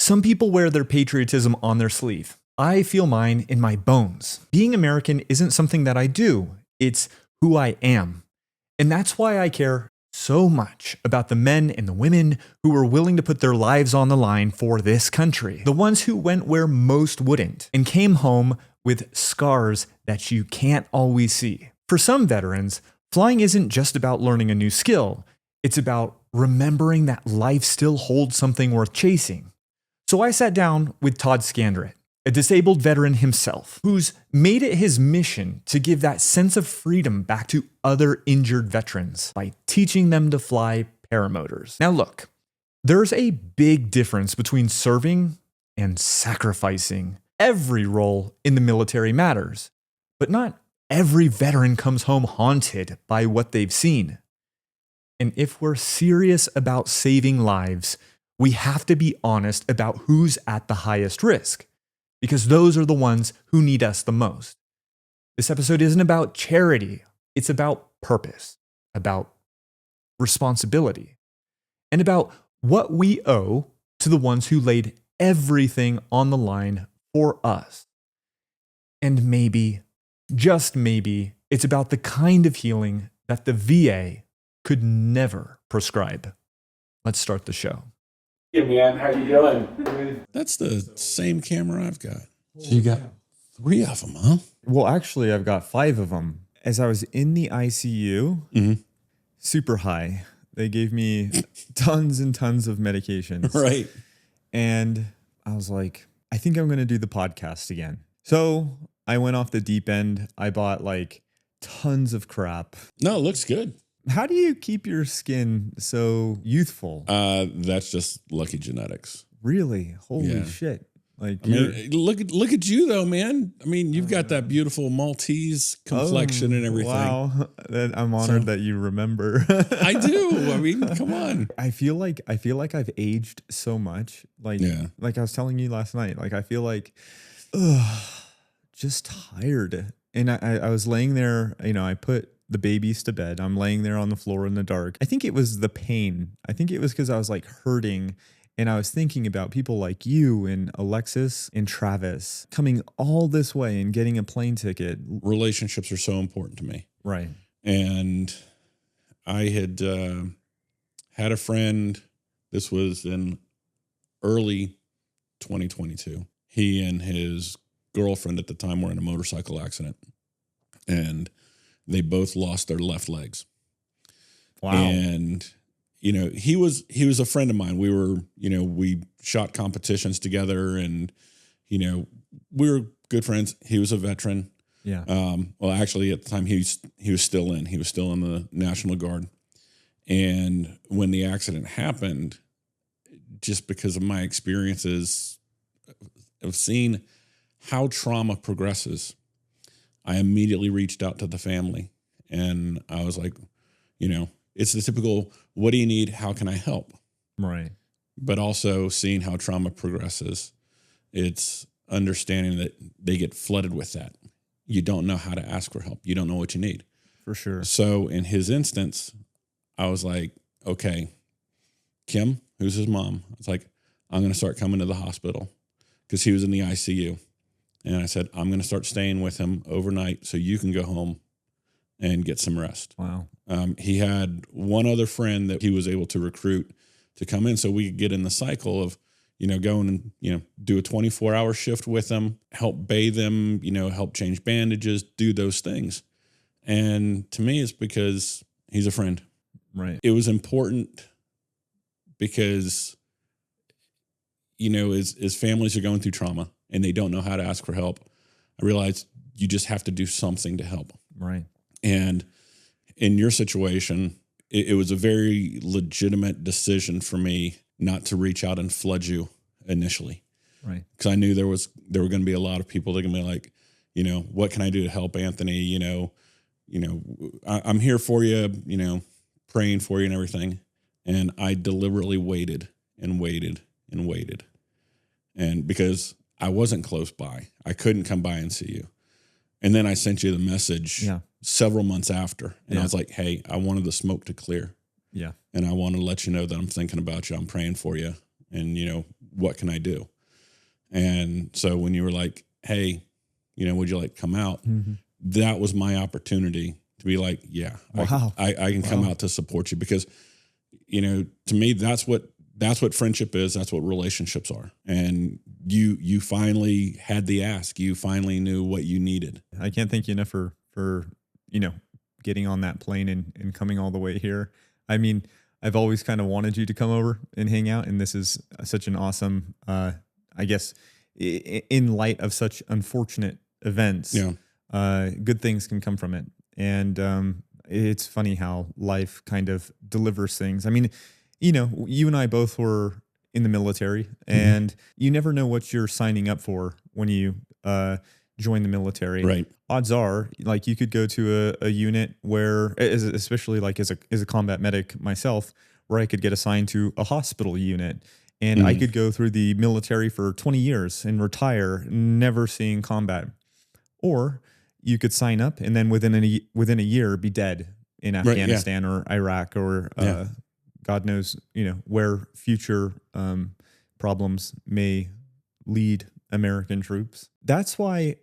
Some people wear their patriotism on their sleeve. I feel mine in my bones. Being American isn't something that I do, it's who I am. And that's why I care so much about the men and the women who were willing to put their lives on the line for this country. The ones who went where most wouldn't and came home with scars that you can't always see. For some veterans, flying isn't just about learning a new skill. It's about remembering that life still holds something worth chasing. So I sat down with Todd Scandrett, a disabled veteran himself, who's made it his mission to give that sense of freedom back to other injured veterans by teaching them to fly paramotors. Now look, there's a big difference between serving and sacrificing. Every role in the military matters, but not every veteran comes home haunted by what they've seen. And if we're serious about saving lives, we have to be honest about who's at the highest risk, because those are the ones who need us the most. This episode isn't about charity. It's about purpose, about responsibility, and about what we owe to the ones who laid everything on the line for us. And maybe, just maybe, it's about the kind of healing that the VA could never prescribe. Let's start the show. Hey man, how you doing? That's the same camera I've got. So you got 3 of them, huh? Well, actually, I've got 5 of them. As I was in the ICU, super high, they gave me tons and tons of medications. Right. And I was like, I think I'm going to do the podcast again. So I went off the deep end. I bought like tons of crap. No, it looks good. How do you keep your skin so youthful? That's just lucky genetics. Really? Holy Yeah. shit. Like, I mean, look at you though, man. I mean, you've got that beautiful Maltese complexion and everything. Wow. I'm honored that you remember. I do. I mean, come on. I feel like I've aged so much. Like, like I was telling you last night, like I feel like just tired. And I was laying there, I put the babies to bed. I'm laying there on the floor in the dark. I think it was the pain. I think it was because I was like hurting. And I was thinking about people like you and Alexis and Travis coming all this way and getting a plane ticket. Relationships are so important to me. Right. And I had had a friend, this was in early 2022. He and his girlfriend at the time were in a motorcycle accident. And they both lost their left legs. Wow. And he was a friend of mine. We were, we shot competitions together and, we were good friends. He was a veteran. Yeah. Well, actually at the time he was still in the National Guard. And when the accident happened, just because of my experiences of seeing how trauma progresses, I immediately reached out to the family and I was like, it's the typical, what do you need? How can I help? Right. But also seeing how trauma progresses, it's understanding that they get flooded with that. You don't know how to ask for help. You don't know what you need. For sure. So in his instance, I was like, okay, Kim, who's his mom? I was like, I'm going to start coming to the hospital because he was in the ICU. And I said, I'm going to start staying with him overnight so you can go home and get some rest. Wow. He had one other friend that he was able to recruit to come in so we could get in the cycle of, going and, do a 24-hour shift with him, help bathe him, help change bandages, do those things. And to me, it's because he's a friend. Right. It was important because, as families are going through trauma and they don't know how to ask for help, I realized you just have to do something to help. Right. And in your situation, it was a very legitimate decision for me not to reach out and flood you initially. Right. Because I knew there were going to be a lot of people that are going to be like, what can I do to help Anthony? I'm here for you, praying for you and everything. And I deliberately waited and waited and waited. And because I wasn't close by, I couldn't come by and see you. And then I sent you the message several months after. And I was like, hey, I wanted the smoke to clear. Yeah. And I want to let you know that I'm thinking about you. I'm praying for you. And, what can I do? And so when you were like, hey, would you like to come out? Mm-hmm. That was my opportunity to be like, yeah, Wow. I can come out to support you because, to me, that's what friendship is. That's what relationships are. And you finally had the ask. You finally knew what you needed. I can't thank you enough for getting on that plane and coming all the way here. I mean, I've always kind of wanted you to come over and hang out, and this is such an awesome, I guess, in light of such unfortunate events, good things can come from it. And it's funny how life kind of delivers things. I mean, you and I both were in the military, and you never know what you're signing up for when you join the military. Right. Odds are, like, you could go to a unit where, especially like as a combat medic myself, where I could get assigned to a hospital unit, and I could go through the military for 20 years and retire, never seeing combat. Or you could sign up and then within a year be dead in Afghanistan or Iraq or God knows, where future problems may lead American troops. That's why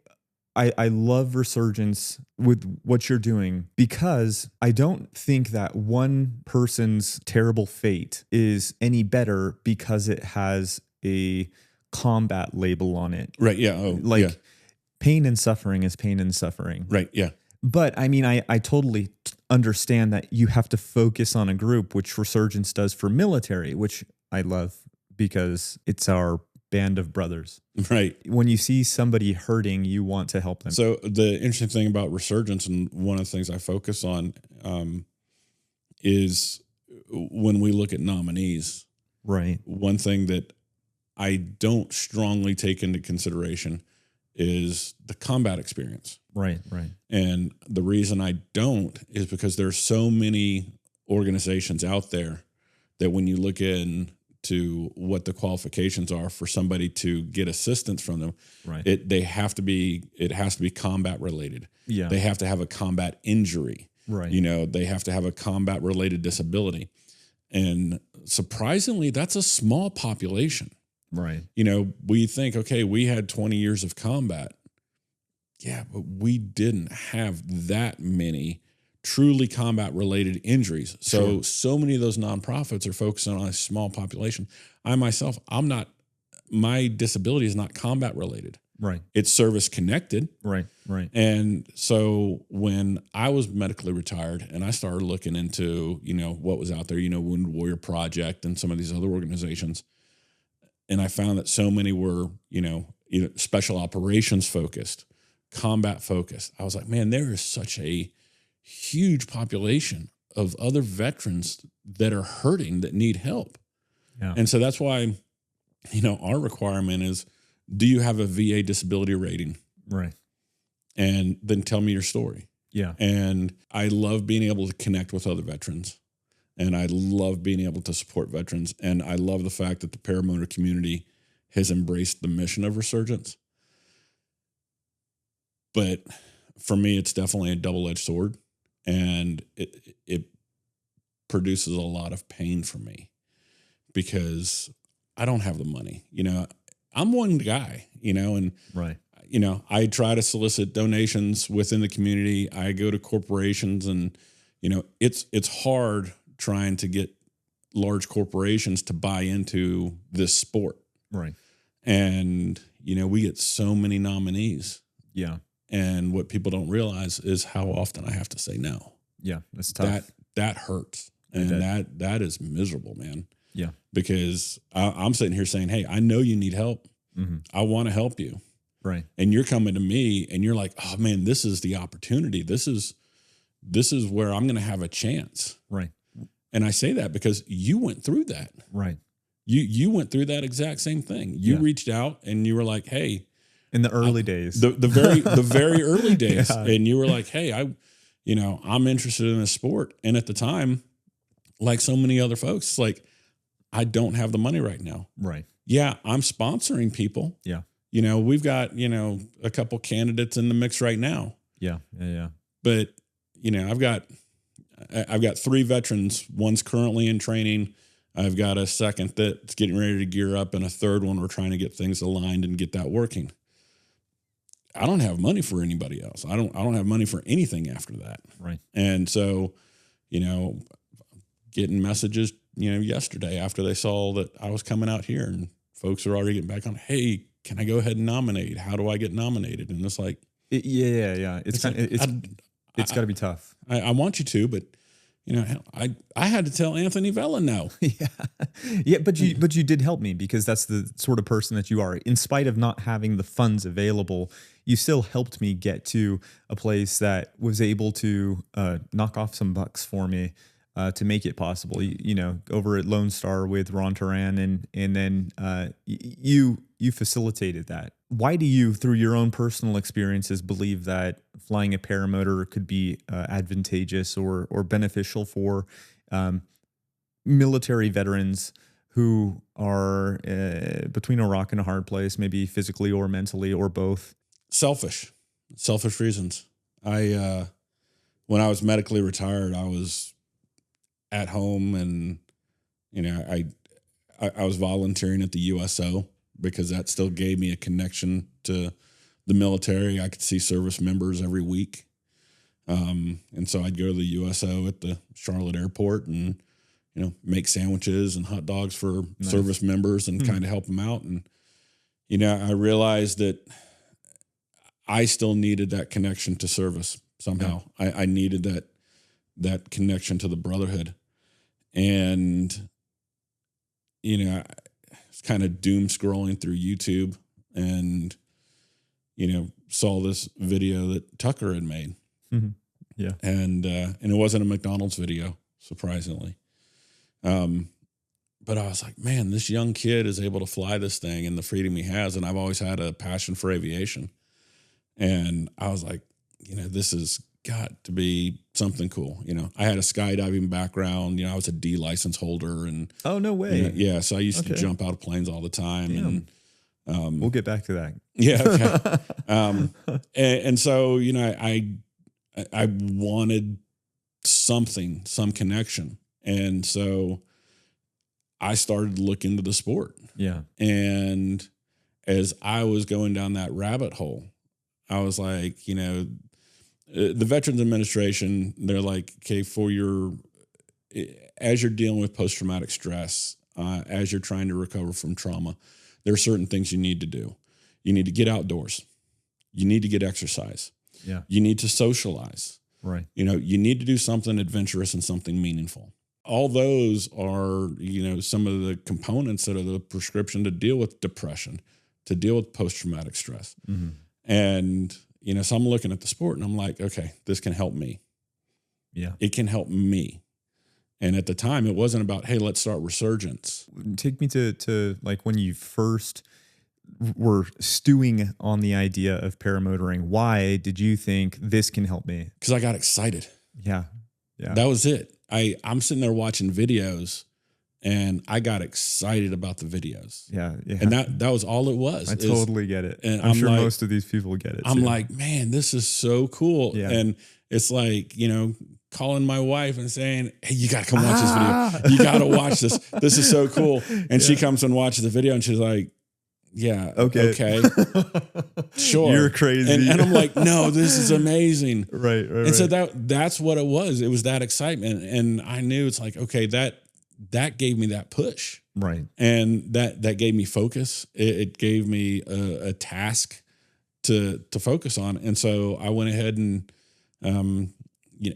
I love Resurgence with what you're doing, because I don't think that one person's terrible fate is any better because it has a combat label on it. Right. Yeah. Oh, pain and suffering is pain and suffering. Right. Yeah. But I mean, I totally understand that you have to focus on a group, which Resurgence does for military, which I love because it's our band of brothers. Right. When you see somebody hurting, you want to help them. So the interesting thing about Resurgence, and one of the things I focus on, is when we look at nominees. Right. One thing that I don't strongly take into consideration is the combat experience. Right. Right. And the reason I don't is because there's so many organizations out there that when you look into what the qualifications are for somebody to get assistance from them, Right. it has to be combat related. Yeah. They have to have a combat injury. Right. They have to have a combat related disability. And surprisingly, that's a small population. Right. We think, okay, we had 20 years of combat. Yeah, but we didn't have that many truly combat related injuries. So many of those nonprofits are focusing on a small population. I myself, my disability is not combat related. Right. It's service connected. Right. Right. And so when I was medically retired and I started looking into, what was out there, Wounded Warrior Project and some of these other organizations, and I found that so many were, special operations focused, combat focused. I was like, man, there is such a huge population of other veterans that are hurting, that need help. Yeah. And so that's why, our requirement is, do you have a VA disability rating? Right. And then tell me your story. Yeah. And I love being able to connect with other veterans. And I love being able to support veterans. And I love the fact that the paramotor community has embraced the mission of Resurgence. But for me, it's definitely a double-edged sword. And it produces a lot of pain for me because I don't have the money. I'm one guy, and Right. I try to solicit donations within the community. I go to corporations and, it's hard trying to get large corporations to buy into this sport. Right. And, we get so many nominees. Yeah. And what people don't realize is how often I have to say no. Yeah. That's tough. That hurts. And that is miserable, man. Yeah. Because I'm sitting here saying, hey, I know you need help. Mm-hmm. I want to help you. Right. And you're coming to me and you're like, oh man, this is the opportunity. This is where I'm going to have a chance. Right. And I say that because you went through that. Right. You went through that exact same thing. You reached out and you were like, hey, in the early days, the very early days. Yeah. And you were like, hey, I'm interested in this sport. And at the time, like so many other folks, like, I don't have the money right now. Right. Yeah. I'm sponsoring people. Yeah. We've got, a couple candidates in the mix right now. Yeah. Yeah. Yeah. But, I've got 3 veterans. One's currently in training. I've got a second that's getting ready to gear up, and a third one we're trying to get things aligned and get that working. I don't have money for anybody else. I don't have money for anything after that. Right. And so, getting messages, yesterday after they saw that I was coming out here, and folks are already getting back on, hey, can I go ahead and nominate? How do I get nominated? And it's like, yeah. It's got to be tough. I want you to, but I had to tell Anthony Vella no. Yeah, but you did help me, because that's the sort of person that you are. In spite of not having the funds available, you still helped me get to a place that was able to knock off some bucks for me to make it possible. Over at Lone Star with Ron Turan, and then you facilitated that. Why do you, through your own personal experiences, believe that flying a paramotor could be advantageous or beneficial for military veterans who are between a rock and a hard place, maybe physically or mentally or both? Selfish reasons. When I was medically retired, I was at home, and I was volunteering at the USO, because that still gave me a connection to the military. I could see service members every week. And so I'd go to the USO at the Charlotte airport and, make sandwiches and hot dogs for service members and kind of help them out. And, I realized that I still needed that connection to service somehow. Yeah. I needed that connection to the brotherhood. And, I was kind of doom scrolling through YouTube, and, saw this video that Tucker had made. Mm-hmm. Yeah. And it wasn't a McDonald's video, surprisingly. But I was like, man, this young kid is able to fly this thing, and the freedom he has. And I've always had a passion for aviation. And I was like, this has got to be something cool. I had a skydiving background. I was a D license holder, and oh, no way. Yeah. So I used to jump out of planes all the time. Damn. And we'll get back to that. Yeah. Okay. And so, I wanted some connection. And so I started to look into the sport. Yeah. And as I was going down that rabbit hole, I was like, the Veterans Administration, they're like, okay, as you're dealing with post-traumatic stress, as you're trying to recover from trauma, there are certain things you need to do. You need to get outdoors. You need to get exercise. Yeah. You need to socialize. Right. You need to do something adventurous and something meaningful. All those are, some of the components that are the prescription to deal with depression, to deal with post-traumatic stress. Mm-hmm. And, so I'm looking at the sport, and I'm like, okay, this can help me. Yeah. It can help me. And at the time, it wasn't about, hey, let's start Resurgence. Take me to like when you first were stewing on the idea of paramotoring. Why did you think this can help me? Because I got excited. Yeah. That was it. I'm sitting there watching videos, and I got excited about the videos. Yeah. And that was all it was. I totally get it. And I'm sure most of these people get it. I'm like, man, this is so cool. Yeah. And it's like, calling my wife and saying, hey, you got to come watch this video. You got to watch this. This is so cool. And she comes and watches the video, and she's like, yeah, okay. Sure. You're crazy. And I'm like, no, this is amazing. Right. And so that's what it was. It was that excitement. And I knew it's like, okay, that gave me that push. Right. And that gave me focus. It gave me a task to focus on. And so I went ahead and,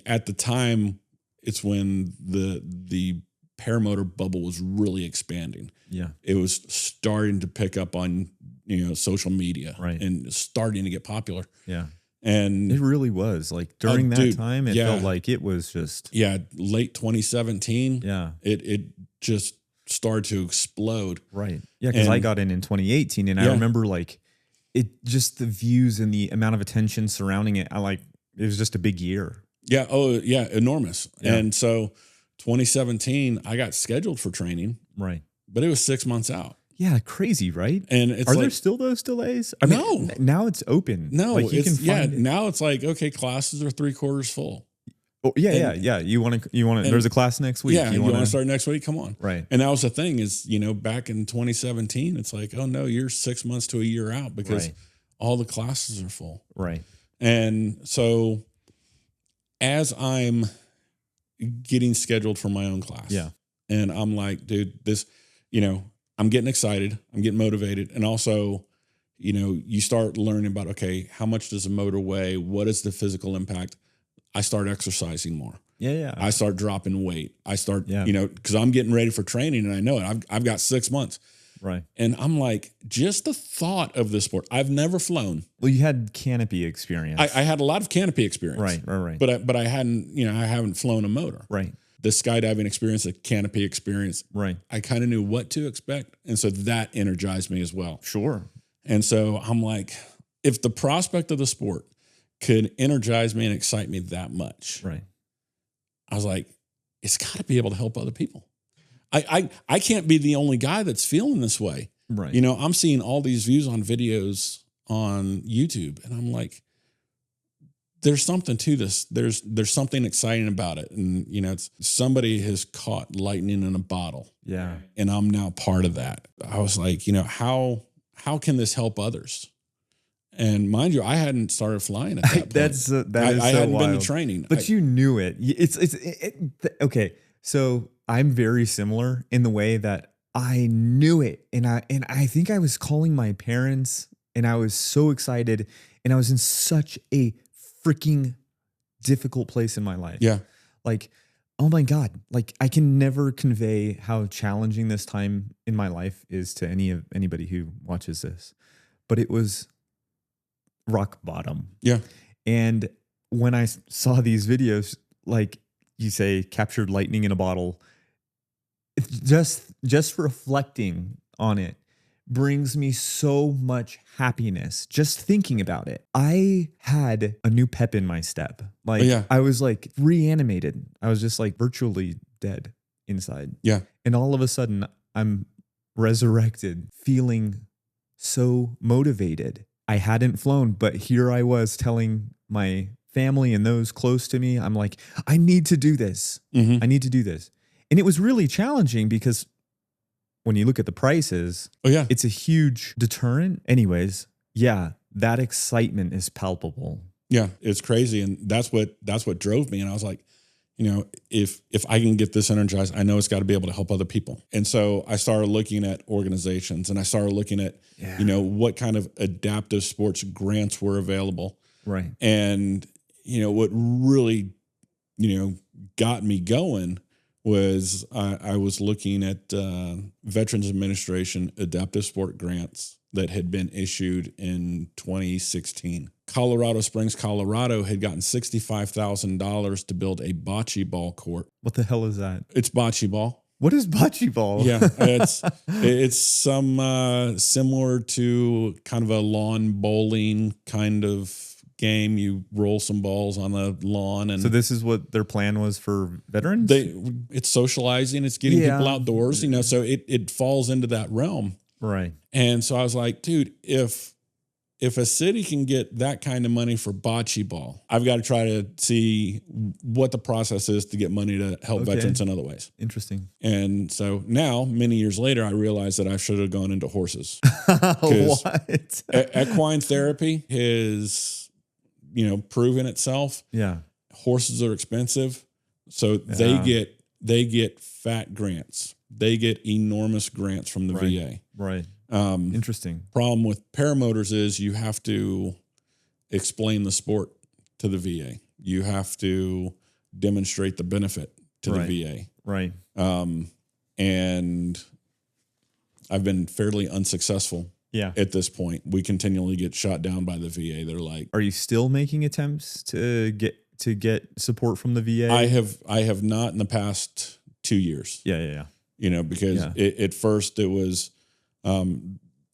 at the time, it's when the paramotor bubble was really expanding. Yeah. It was starting to pick up on, social media, right, and starting to get popular. Yeah. And it really was like during that time, it felt like it was just, late 2017. Yeah. It just started to explode. Right. Yeah. Cause I got in 2018, and I remember like it, just the views and the amount of attention surrounding it. It was just a big year. Yeah. Oh yeah. Enormous. Yeah. And so 2017, I got scheduled for training. Right. But it was 6 months out. Yeah, crazy, right? And it's are there still those delays? I mean, now it's open. No, like you can find it. Now it's like, okay, classes are 3/4 full. Oh, yeah, And- yeah. You want to, and- there's a class next week. Yeah, you want to start next week? Come on. Right. And that was the thing is, back in 2017, it's like, oh no, you're 6 months to a year out because Right. all the classes are full. Right. And so as I'm getting scheduled for my own class, Yeah. and I'm like, dude, this, I'm getting excited, I'm getting motivated. And also, you start learning about, okay, how much does a motor weigh? What is the physical impact? I start exercising more. Yeah. Yeah. I start dropping weight. I start, Yeah. because I'm getting ready for training and I know it. I've got 6 months. Right. And I'm like, just the thought of this sport. I've never flown. Well, you had canopy experience. I had a lot of canopy experience. Right. But I hadn't, I haven't flown a motor. Right. The skydiving experience, the canopy experience. Right. I kind of knew what to expect. And so that energized me as well. Sure. And so I'm like, if the prospect of the sport could energize me and excite me that much, Right. I was like, it's got to be able to help other people. I can't be the only guy that's feeling this way. Right. I'm seeing all these views on videos on YouTube, and I'm like, there's something to this. There's something exciting about it. And, it's somebody has caught lightning in a bottle, Yeah. and I'm now part of that. I was like, how can this help others? And mind you, I hadn't started flying at that point. That is so I hadn't been wild. to training. But you knew it. Okay. So I'm very similar in the way that I knew it, and I think I was calling my parents, and I was so excited, and I was in such a freaking difficult place in my life. Yeah. Like, oh my God, like I can never convey how challenging this time in my life is to anybody who watches this, but it was rock bottom. Yeah. And when I saw these videos, like you say, captured lightning in a bottle, just reflecting on it brings me so much happiness just thinking about it. I had a new pep in my step. Like, yeah. I was like reanimated. I was just like virtually dead inside. Yeah. And all of a sudden I'm resurrected, feeling so motivated. I hadn't flown, but here I was telling my family and those close to me, I'm like, I need to do this. Mm-hmm. I need to do this. And it was really challenging because when you look at the prices, Oh yeah. it's a huge deterrent. Anyways, yeah, that excitement is palpable. Yeah, it's crazy, and that's what drove me. And I was like, if I can get this energized, I know it's got to be able to help other people. And so I started looking at organizations, and I started looking at what kind of adaptive sports grants were available. Right. And what really got me going was I was looking at Veterans Administration adaptive sport grants that had been issued in 2016. Colorado Springs, Colorado had gotten $65,000 to build a bocce ball court. What the hell is that? It's bocce ball. What is bocce ball? Yeah, it's some similar to kind of a lawn bowling kind of game. You roll some balls on the lawn, and So this is what their plan was for veterans? it's socializing, it's getting people outdoors, so it falls into that realm. Right. And so I was like, dude, if a city can get that kind of money for bocce ball, I've got to try to see what the process is to get money to help veterans in other ways. Interesting. And so now, many years later, I realized that I should have gone into horses. What? Equine therapy has, proven itself. Yeah. Horses are expensive, so they get fat grants. They get enormous grants from the VA. Right. Interesting. Problem with paramotors is you have to explain the sport to the VA. You have to demonstrate the benefit to the VA. Right. And I've been fairly unsuccessful. Yeah. At this point, we continually get shot down by the VA. They're like, are you still making attempts to get support from the VA? I have not in the past 2 years. Yeah. Because at first it was,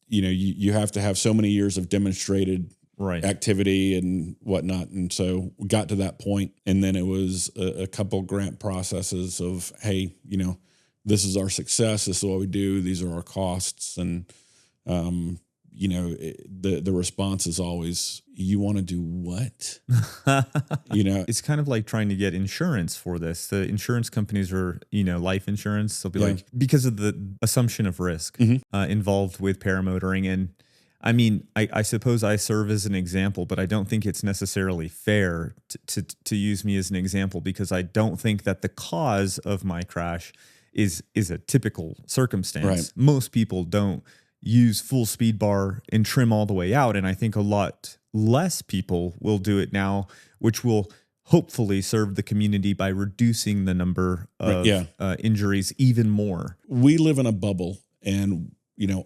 you have to have so many years of demonstrated activity and whatnot. And so we got to that point, and then it was a couple grant processes of, hey, this is our success. This is what we do. These are our costs. And, the response is always, you want to do what? It's kind of like trying to get insurance for this. The insurance companies are, life insurance. They'll be like, because of the assumption of risk involved with paramotoring. And I mean, I suppose I serve as an example, but I don't think it's necessarily fair to use me as an example, because I don't think that the cause of my crash is a typical circumstance. Right. Most people don't use full speed bar and trim all the way out. And I think a lot less people will do it now, which will hopefully serve the community by reducing the number of injuries even more. We live in a bubble, and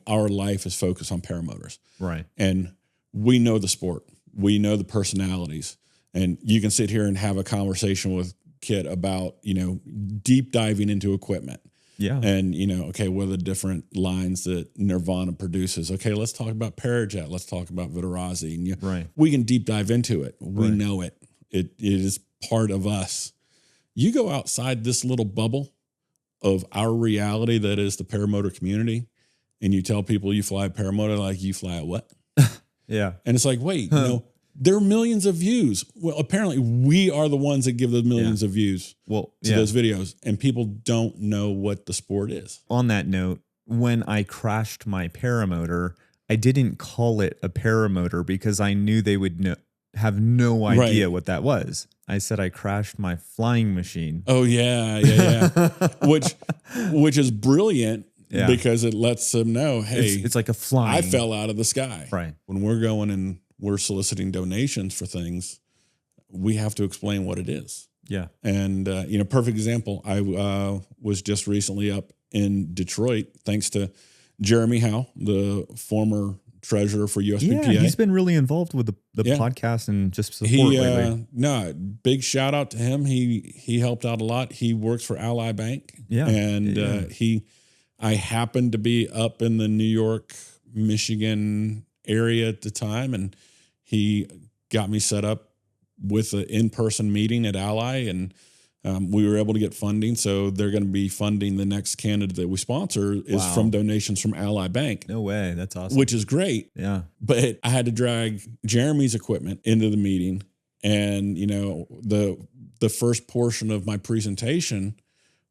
our life is focused on paramotors. Right. And we know the sport. We know the personalities. And you can sit here and have a conversation with Kit about, deep diving into equipment. Yeah. And, okay, what are the different lines that Nirvana produces? Okay, let's talk about Parajet. Let's talk about Vitarazi. And right. We can deep dive into it. We know it. It is part of us. You go outside this little bubble of our reality that is the paramotor community, and you tell people you fly a paramotor, like, you fly a what? Yeah. And it's like, wait, there are millions of views. Well, apparently we are the ones that give the millions of views to those videos, and people don't know what the sport is. On that note, when I crashed my paramotor, I didn't call it a paramotor because I knew they would have no idea what that was. I said I crashed my flying machine. Oh, yeah. which is brilliant. Yeah. Because it lets them know, hey, it's like a flying. I fell out of the sky. Right. When we're going and we're soliciting donations for things, we have to explain what it is. Yeah. And, perfect example. I was just recently up in Detroit, thanks to Jeremy Howe, the former treasurer for USPPA. Yeah, he's been really involved with the podcast and just support lately. No, big shout out to him. He helped out a lot. He works for Ally Bank. Yeah. And I happened to be up in the New York, Michigan area at the time, and he got me set up with an in-person meeting at Ally, and we were able to get funding. So they're going to be funding the next candidate that we sponsor is from donations from Ally Bank. No way. That's awesome. Which is great. Yeah. But I had to drag Jeremy's equipment into the meeting, and the first portion of my presentation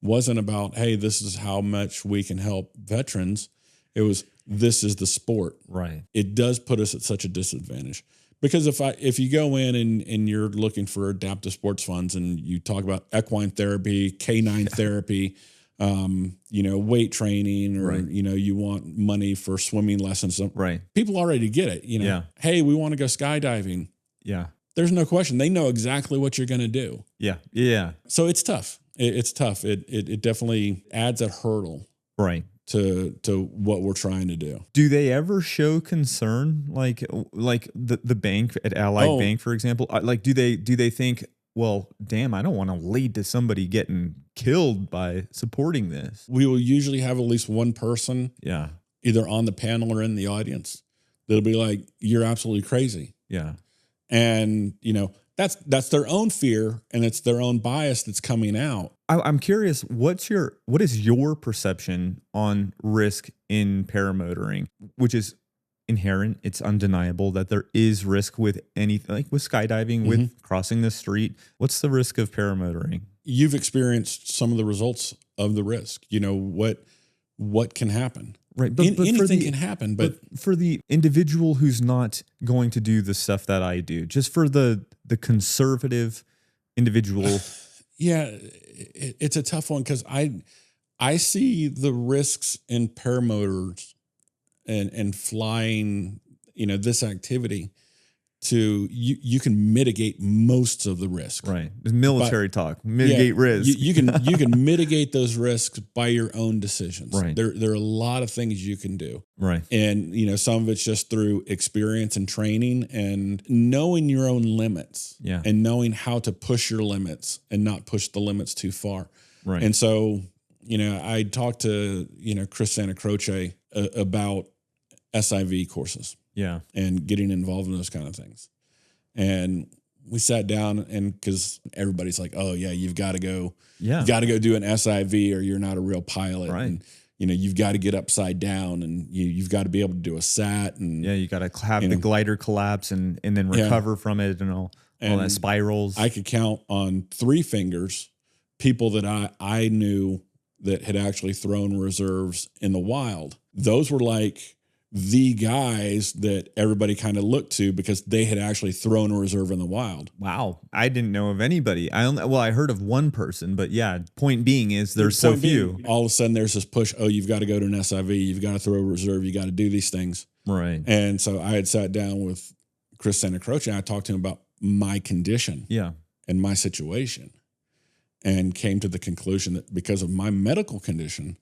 wasn't about, hey, this is how much we can help veterans. It was, this is the sport. Right. It does put us at such a disadvantage, because if you go in and you're looking for adaptive sports funds and you talk about equine therapy, canine therapy, weight training, or, you want money for swimming lessons. Right. People already get it. Hey, we want to go skydiving. Yeah. There's no question. They know exactly what you're going to do. Yeah. Yeah. So it's tough. It's tough. It definitely adds a hurdle, right, to what we're trying to do. Do they ever show concern, like the bank at Allied Bank, for example? Like, do they think, well, damn, I don't want to lead to somebody getting killed by supporting this? We will usually have at least one person, either on the panel or in the audience, that'll be like, "You're absolutely crazy." Yeah, and that's their own fear, and it's their own bias that's coming out. I'm curious, what is your perception on risk in paramotoring, which is inherent? It's undeniable that there is risk with anything, like with skydiving, with crossing the street. What's the risk of paramotoring? You've experienced some of the results of the risk. What can happen. Right, but anything can happen. But for the individual who's not going to do the stuff that I do, just for the conservative individual. Yeah, it's a tough one, because I see the risks in paramotors and flying, this activity, to you can mitigate most of the risk. Right. Military talk, mitigate risk. You can mitigate those risks by your own decisions. Right. There are a lot of things you can do. Right. And some of it's just through experience and training and knowing your own limits. Yeah. And knowing how to push your limits and not push the limits too far. Right. And so, I talked to, Chris Santa Croce about SIV courses. Yeah. And getting involved in those kind of things. And we sat down, and because everybody's like, oh yeah, you've got to go do an SIV or you're not a real pilot. Right. And, you've got to get upside down, and you've got to be able to do a sat, and Yeah, you got to have the glider collapse and then recover from it and all that spirals. I could count on 3 fingers people that I knew that had actually thrown reserves in the wild. Those were like the guys that everybody kind of looked to because they had actually thrown a reserve in the wild. Wow. I didn't know of anybody. I heard of one person, but yeah, point being is there's so few. All of a sudden there's this push, oh, you've got to go to an SIV, you've got to throw a reserve, you got to do these things. Right. And so I had sat down with Chris Santa Croce and I talked to him about my condition and my situation, and came to the conclusion that because of my medical condition,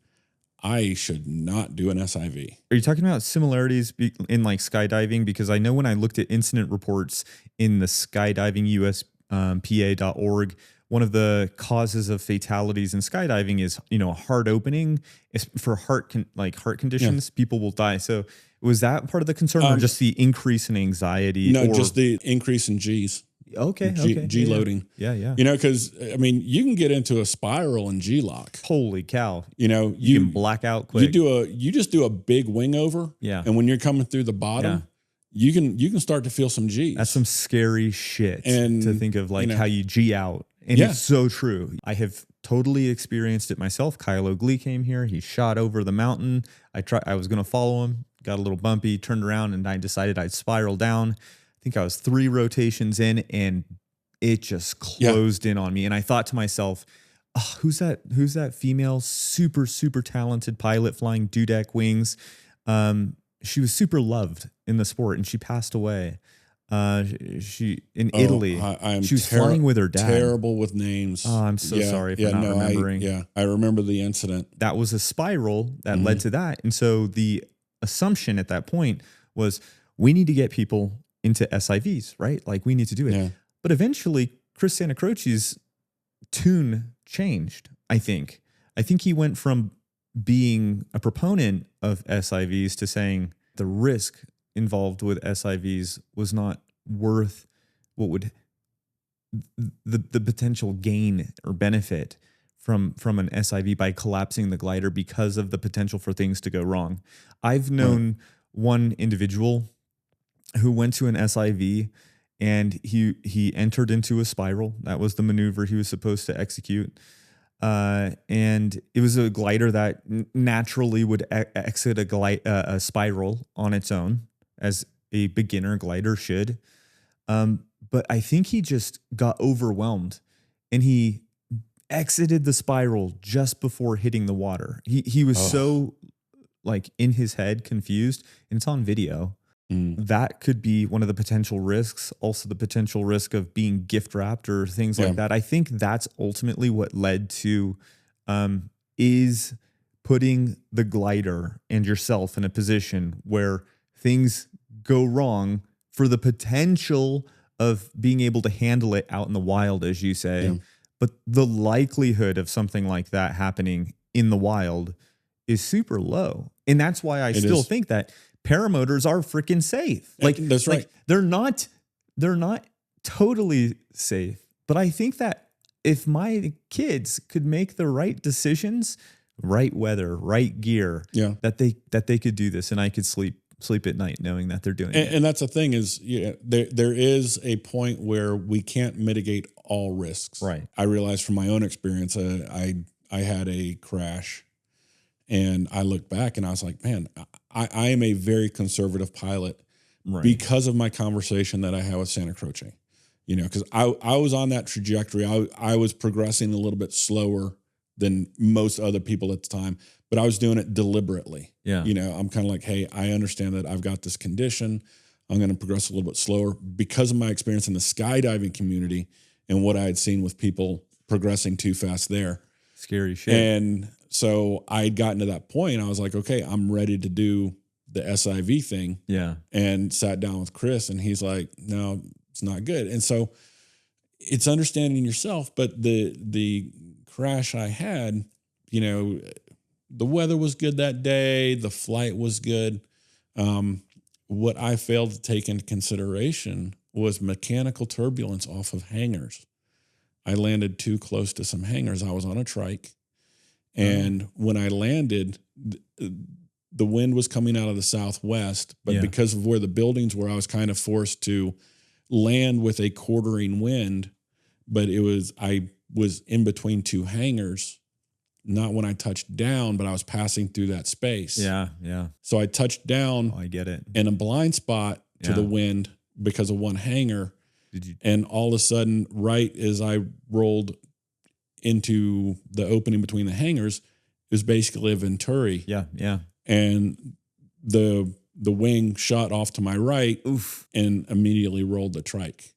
I should not do an SIV. Are you talking about similarities in like skydiving? Because I know when I looked at incident reports in the skydiving USPA.org, one of the causes of fatalities in skydiving is, heart opening. For heart conditions, people will die. So was that part of the concern, or just the increase in anxiety? No, just the increase in G's. Okay. G loading. Yeah. Because you can get into a spiral in G lock. Holy cow. You can black out quick. You just do a big wing over. Yeah. And when you're coming through the bottom, you can start to feel some G's. That's some scary shit and to think of, like how you G out. And it's so true. I have totally experienced it myself. Kyle O'Glee came here. He shot over the mountain. I was going to follow him, got a little bumpy, turned around, and I decided I'd spiral down. I think I was 3 rotations in, and it just closed in on me. And I thought to myself, oh, who's that female super, super talented pilot flying dudek wings? She was super loved in the sport, and she passed away. She in Italy. She was flying with her dad. Terrible with names. Oh, I'm so sorry for not remembering. I remember the incident. That was a spiral that led to that. And so the assumption at that point was, we need to get people into SIVs, right? Like, we need to do it. Yeah. But eventually Chris Santa Croce's tune changed. I think he went from being a proponent of SIVs to saying the risk involved with SIVs was not worth what would the potential gain or benefit from an SIV by collapsing the glider because of the potential for things to go wrong. I've known one individual who went to an SIV and he entered into a spiral. That was the maneuver he was supposed to execute. And it was a glider that naturally would exit a spiral on its own, as a beginner glider should. But I think he just got overwhelmed and he exited the spiral just before hitting the water. He was so like in his head confused, and it's on video. That could be one of the potential risks. Also the potential risk of being gift wrapped or things like that. I think that's ultimately what led to is putting the glider and yourself in a position where things go wrong for the potential of being able to handle it out in the wild, as you say. Yeah. But the likelihood of something like that happening in the wild is super low. And that's why I still think that paramotors are freaking safe. Like, that's right. Like, they're not totally safe. But I think that if my kids could make the right decisions, right weather, right gear, that they could do this, and I could sleep at night knowing that they're doing it. And that's the thing is, there is a point where we can't mitigate all risks. Right. I realized from my own experience, I had a crash, and I looked back and I was like, man, I am a very conservative pilot because of my conversation that I had with Santa Croce. Because I was on that trajectory. I was progressing a little bit slower than most other people at the time, but I was doing it deliberately. Yeah. I'm kind of like, hey, I understand that I've got this condition. I'm going to progress a little bit slower because of my experience in the skydiving community and what I had seen with people progressing too fast there. Scary shit. And so I had gotten to that point. I was like, okay, I'm ready to do the SIV thing. Yeah. And sat down with Chris, and he's like, no, it's not good. And so it's understanding yourself. But the crash I had, the weather was good that day. The flight was good. What I failed to take into consideration was mechanical turbulence off of hangars. I landed too close to some hangars. I was on a trike. And when I landed, the wind was coming out of the southwest, but because of where the buildings were, I was kind of forced to land with a quartering wind. But I was in between two hangars, not when I touched down, but I was passing through that space. Yeah, yeah. So I touched down. Oh, I get it. In a blind spot to the wind because of one hangar. And all of a sudden, right as I rolled into the opening between the hangars, it was basically a Venturi. Yeah, yeah. And the wing shot off to my right. Oof. And immediately rolled the trike.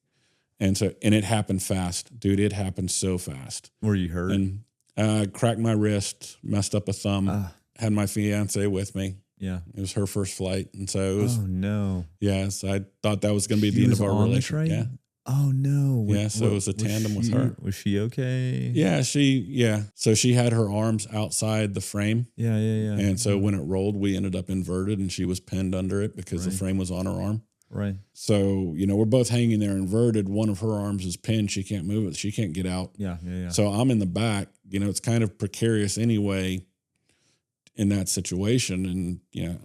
And it happened fast, dude. It happened so fast. Were you hurt? And cracked my wrist, messed up a thumb, had my fiance with me. Yeah. It was her first flight. And so it was. Oh, no. Yes. I thought that was going to be the end of our relationship. Yeah. Oh, no. Yeah. So it was a tandem with her. Was she okay? Yeah. So she had her arms outside the frame. Yeah. And so when it rolled, we ended up inverted and she was pinned under it because the frame was on her arm. Right. So, we're both hanging there inverted. One of her arms is pinned. She can't move it. She can't get out. Yeah. So I'm in the back. It's kind of precarious anyway in that situation. And,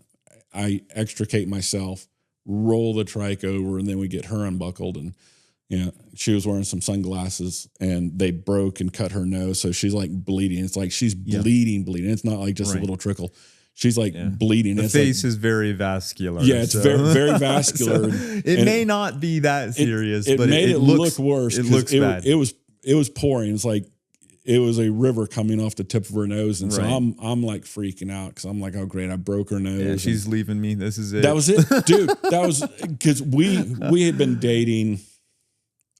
I extricate myself, roll the trike over, and then we get her unbuckled. And, she was wearing some sunglasses and they broke and cut her nose. So she's like bleeding. It's like she's bleeding. It's not like just a little trickle. She's like bleeding. The face is very very Yeah, it's very, very vascular. So it may not be that serious, but made it look worse. It looks bad. It was pouring. It's like it was a river coming off the tip of her nose, and so I'm like freaking out because I'm like, oh great, I broke her nose. Yeah, she's leaving me. This is it. That was it, dude. That was because we had been dating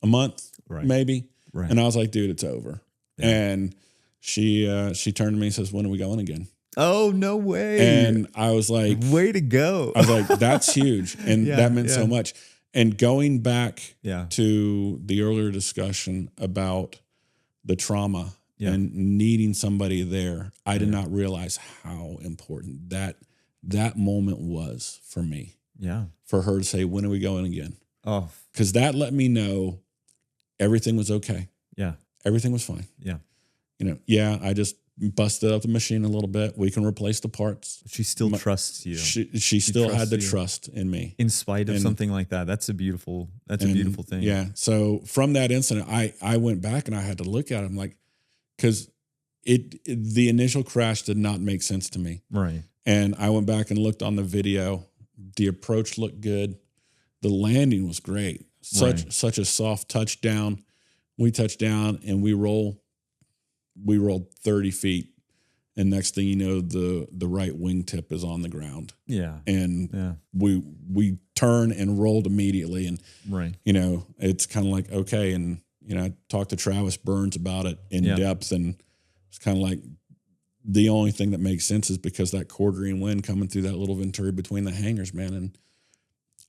a month, maybe, and I was like, dude, it's over. Yeah. And she turned to me and says, when are we going again? Oh, no way. And I was like, way to go. I was like, that's huge. And that meant so much. And going back to the earlier discussion about the trauma and needing somebody there, I did not realize how important that moment was for me. Yeah. For her to say, when are we going again? Oh. Because that let me know everything was okay. Yeah. Everything was fine. Yeah. I just busted up the machine a little bit. We can replace the parts. She still trusts you. She still had the trust in me. In spite of something like that. That's a beautiful thing. Yeah. So from that incident, I went back and I had to look at it. I'm like, because the initial crash did not make sense to me. Right. And I went back and looked on the video. The approach looked good. The landing was great. Such a soft touchdown. We touched down and we rolled 30 feet. And next thing you know, the right wingtip is on the ground. Yeah. And we turn and rolled immediately. And, it's kind of like, okay. And, I talked to Travis Burns about it in depth. And it's kind of like the only thing that makes sense is because that quartering wind coming through that little Venturi between the hangars, man. And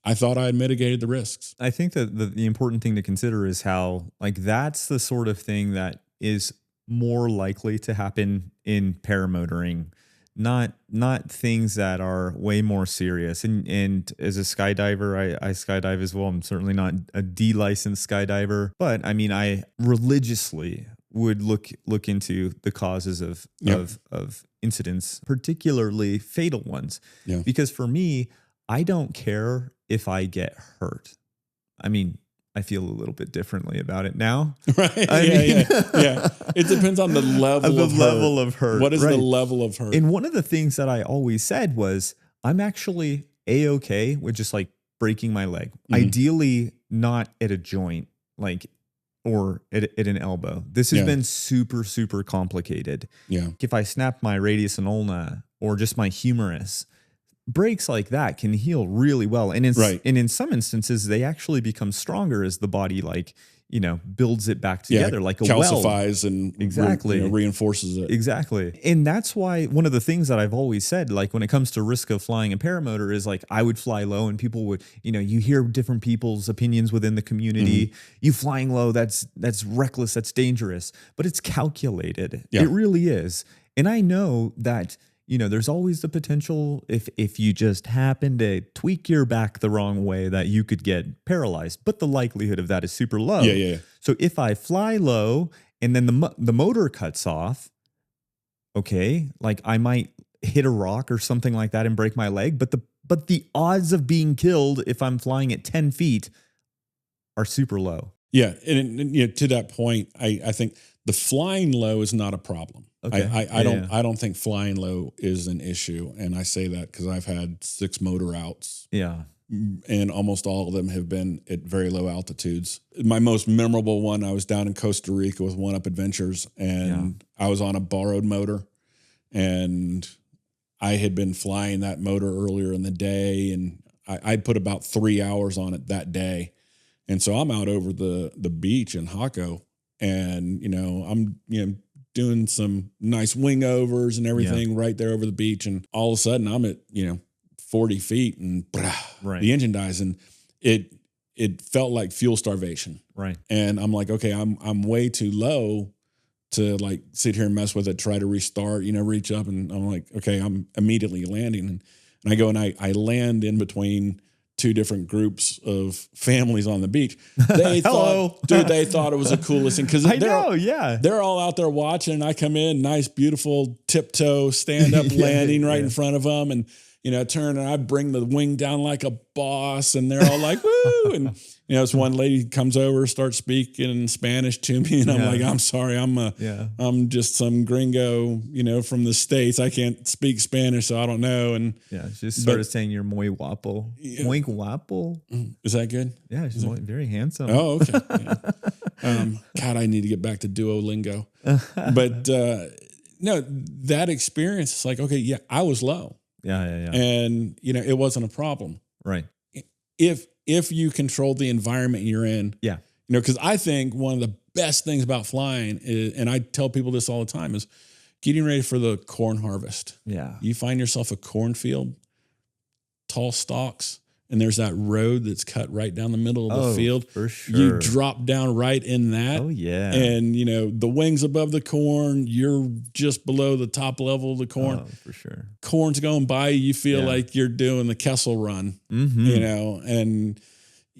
I thought I had mitigated the risks. I think that the important thing to consider is how, that's the sort of thing that is more likely to happen in paramotoring, not things that are way more serious. And as a skydiver, I skydive as well. I'm certainly not a D-licensed skydiver, but I mean, I religiously would look into the causes of incidents, particularly fatal ones. Yeah. Because for me, I don't care if I get hurt. I mean, I feel a little bit differently about it now. Right. Yeah. It depends on the level of hurt. What is the level of hurt? And one of the things that I always said was, I'm actually A-okay with just breaking my leg. Mm-hmm. Ideally, not at a joint, or at an elbow. This has been super, super complicated. Yeah. If I snap my radius and ulna or just my humerus, breaks like that can heal really well. And in some instances, they actually become stronger as the body builds it back together like a calcifies weld. and reinforces it. Exactly. And that's why one of the things that I've always said, when it comes to risk of flying a paramotor is I would fly low and people would, you hear different people's opinions within the community. Mm-hmm. You flying low, that's reckless, that's dangerous, but it's calculated. Yeah. It really is. And I know that there's always the potential if you just happen to tweak your back the wrong way that you could get paralyzed, but the likelihood of that is super low. Yeah. So if I fly low and then the motor cuts off, okay, I might hit a rock or something like that and break my leg. But the odds of being killed if I'm flying at 10 feet are super low. Yeah. And to that point, I think the flying low is not a problem. Okay. I don't think flying low is an issue. And I say that because I've had 6 motor outs. Yeah. And almost all of them have been at very low altitudes. My most memorable one, I was down in Costa Rica with One Up Adventures, and I was on a borrowed motor, and I had been flying that motor earlier in the day, and I put about 3 hours on it that day. And so I'm out over the beach in Jaco, and, I'm, doing some nice wing overs and everything right there over the beach. And all of a sudden I'm at, 40 feet and the engine dies, and it felt like fuel starvation. Right. And I'm like, okay, I'm way too low to like sit here and mess with it, try to restart, reach up. And I'm like, okay, I'm immediately landing. And I go and I land in between 2 different groups of families on the beach. They thought it was the coolest thing. Cause they're all out there watching, and I come in, nice, beautiful tiptoe stand up landing right in front of them. And, turn, and I bring the wing down like a boss, and they're all like, woo. And, this one lady comes over, starts speaking in Spanish to me. And I'm like, I'm sorry. I'm just some gringo, from the States. I can't speak Spanish, so I don't know. And she just started saying you're muy guapo. Muy guapo. Is that good? Yeah. She's very handsome. Oh, okay. Yeah. God, I need to get back to Duolingo. But, no, that experience is like, okay, yeah, I was low. Yeah. And, it wasn't a problem. Right. If you control the environment you're in. Yeah. Because I think one of the best things about flying is, and I tell people this all the time, is getting ready for the corn harvest. Yeah. You find yourself a cornfield, tall stalks, and there's that road that's cut right down the middle of the field. For sure. You drop down right in that. Oh, yeah. And, the wings above the corn, you're just below the top level of the corn. Oh, for sure. Corn's going by, you feel like you're doing the Kessel run, and,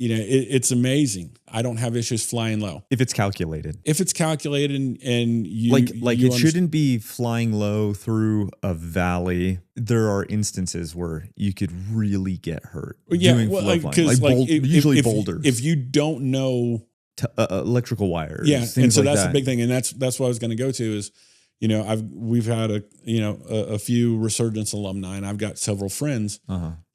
it's amazing. I don't have issues flying low. If it's calculated. And you it shouldn't be flying low through a valley. There are instances where you could really get hurt. Doing usually boulders. If you don't know electrical wires, and so like that's that. the big thing, and that's what I was going to go to is, we've had a few Resurgence alumni, and I've got several friends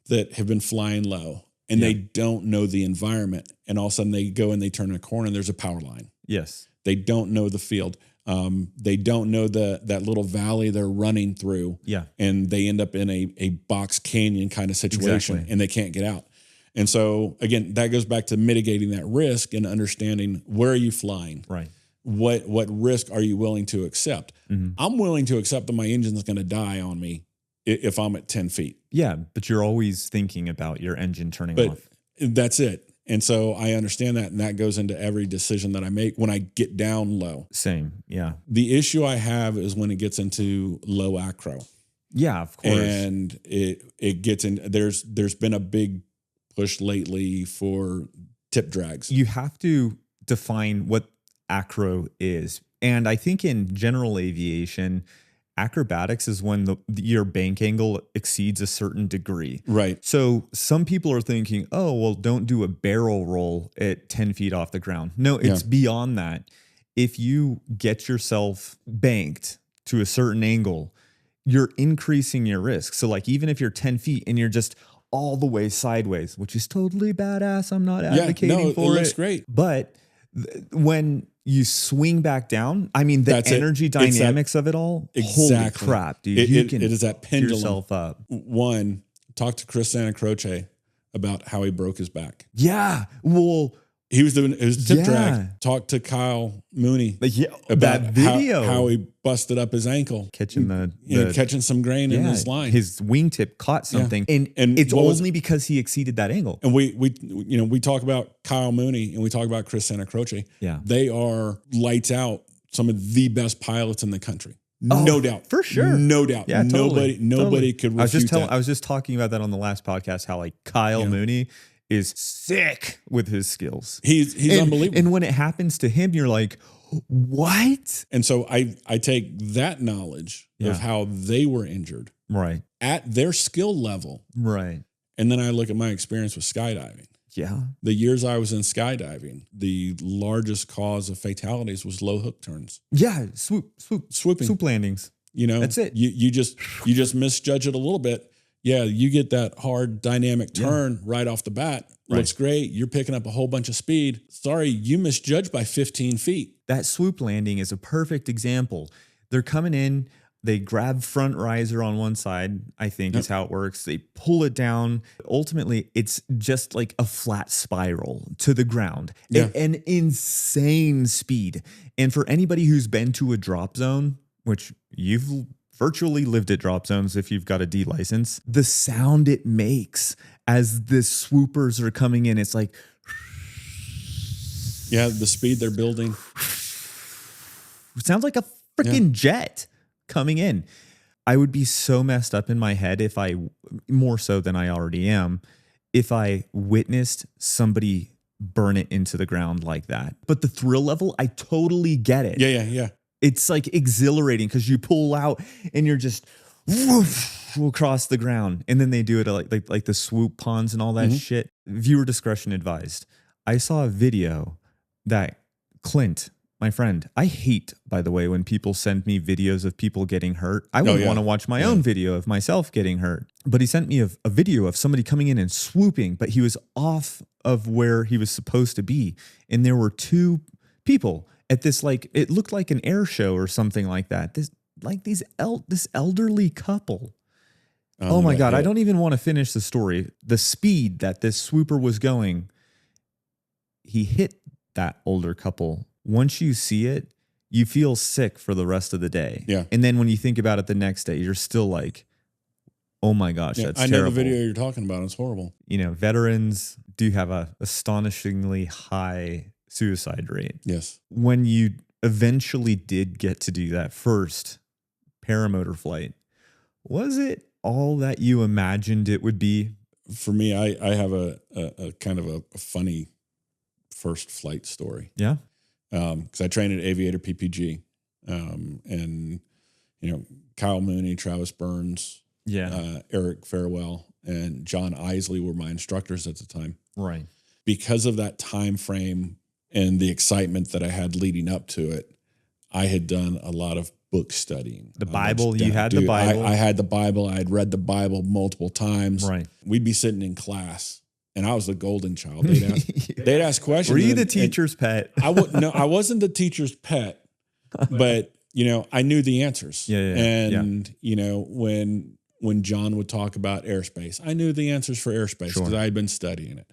that have been flying low. And they don't know the environment. And all of a sudden they go and they turn a corner and there's a power line. Yes. They don't know the field. They don't know that little valley they're running through. Yeah. And they end up in a box canyon kind of situation and they can't get out. And so again, that goes back to mitigating that risk and understanding, where are you flying? Right. What risk are you willing to accept? I'm willing to accept that my engine's going to die on me if I'm at 10 feet. Yeah, but you're always thinking about your engine turning off. That's it. And so I understand that, and that goes into every decision that I make when I get down low. Same, yeah. The issue I have is when it gets into low acro. Yeah, of course. And it gets in, there's been a big push lately for tip drags. You have to define what acro is. And I think in general aviation, acrobatics is when your bank angle exceeds a certain degree. Right. So some people are thinking, oh, well, don't do a barrel roll at 10 feet off the ground. No, it's beyond that. If you get yourself banked to a certain angle, you're increasing your risk. So like, even if you're 10 feet and you're just all the way sideways, which is totally badass. I'm not advocating for it. It looks great. But when you swing back down, I mean, the energy dynamics of it all. Holy crap, dude. It is that pendulum. Yourself up. One, talk to Chris Santa Croce about how he broke his back. Yeah. Well, he was doing his tip drag. Talk to Kyle Mooney about that video. How he busted up his ankle. Catching catching some grain in his line. His wingtip caught something. And it's only because he exceeded that angle. And we talk about Kyle Mooney and we talk about Chris Santa Croce. Yeah. They are lights out, some of the best pilots in the country. Oh, no doubt. For sure. No doubt. Yeah, totally. Nobody could refute that. I was just talking about that on the last podcast, how like Kyle Mooney is sick with his skills. He's unbelievable. And when it happens to him, you're like, what? And so I take that knowledge of how they were injured Right. at their skill level. Right. And then I look at my experience with skydiving. Yeah. The years I was in skydiving, the largest cause of fatalities was low hook turns. Yeah. Swooping. Swoop landings. You know, That's it. You just misjudge it a little bit. Yeah, you get that hard dynamic turn right off the bat. Right. Looks great. You're picking up a whole bunch of speed. Sorry, you misjudged by 15 feet. That swoop landing is a perfect example. They're coming in, they grab front riser on one side, I think is how it works. They pull it down. Ultimately, it's just like a flat spiral to the ground. Yeah. An insane speed. And for anybody who's been to a drop zone, which you've virtually lived at drop zones if you've got a D license, the sound it makes as the swoopers are coming in, it's like, Yeah, the speed they're building. it sounds like a freaking jet coming in. I would be so messed up in my head if I, more so than I already am, if I witnessed somebody burn it into the ground like that. But the thrill level, I totally get it. Yeah. It's like exhilarating because you pull out and you're just woof, across the ground. And then they do it like the swoop ponds and all that shit. Viewer discretion advised. I saw a video that Clint, my friend, I hate, by the way, when people send me videos of people getting hurt. I wouldn't want to watch my own video of myself getting hurt. But he sent me a video of somebody coming in and swooping, but he was off of where he was supposed to be. And there were two people at this, like, it looked like an air show or something like that. This elderly couple. Oh my God. I don't even want to finish the story. The speed that this swooper was going, he hit that older couple. Once you see it, you feel sick for the rest of the day. Yeah. And then when you think about it the next day, you're still like, oh my gosh, that's I terrible. know the video you're talking about. It's horrible. You know, veterans do have a astonishingly high suicide rate. Yes. When you eventually did get to do that first paramotor flight, was it all that you imagined it would be? For me, I have a kind of a funny first flight story. Yeah. Because I trained at Aviator PPG, and Kyle Mooney, Travis Burns, Eric Farewell, and John Isley were my instructors at the time. Right. Because of that time frame and the excitement that I had leading up to it, I had done a lot of book studying. The Bible, you had the Bible. I had the Bible. I had read the Bible multiple times. Right. We'd be sitting in class, and I was the golden child. They'd ask questions. Were you the teacher's pet? I wasn't the teacher's pet, but I knew the answers. And when John would talk about airspace, I knew the answers for airspace because I had been studying it.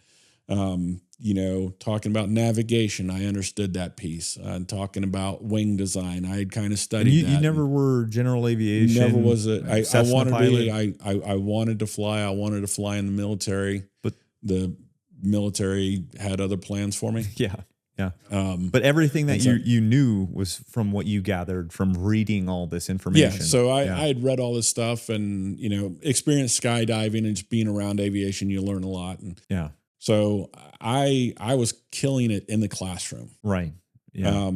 Talking about navigation, I understood that piece. Talking about wing design, I had kind of studied that. You never were general aviation. Never was it. I wanted pilot. I wanted to fly. I wanted to fly in the military, but the military had other plans for me. Yeah. But everything that you knew was from what you gathered from reading all this information. Yeah. So I had read all this stuff and experienced skydiving and just being around aviation. You learn a lot. And so I was killing it in the classroom. Right. Yeah.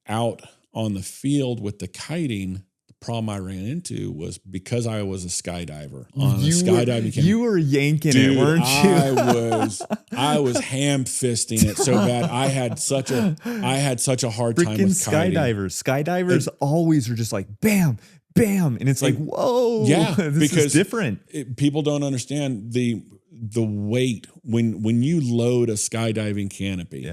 Out on the field with the kiting, the problem I ran into was because I was a skydiver on a skydiving camp. You were yanking it, weren't you? I was ham fisting it so bad. I had such a hard time with kiting. Skydivers always are just like bam, bam, and it's like whoa, this is different. People don't understand the weight when you load a skydiving canopy.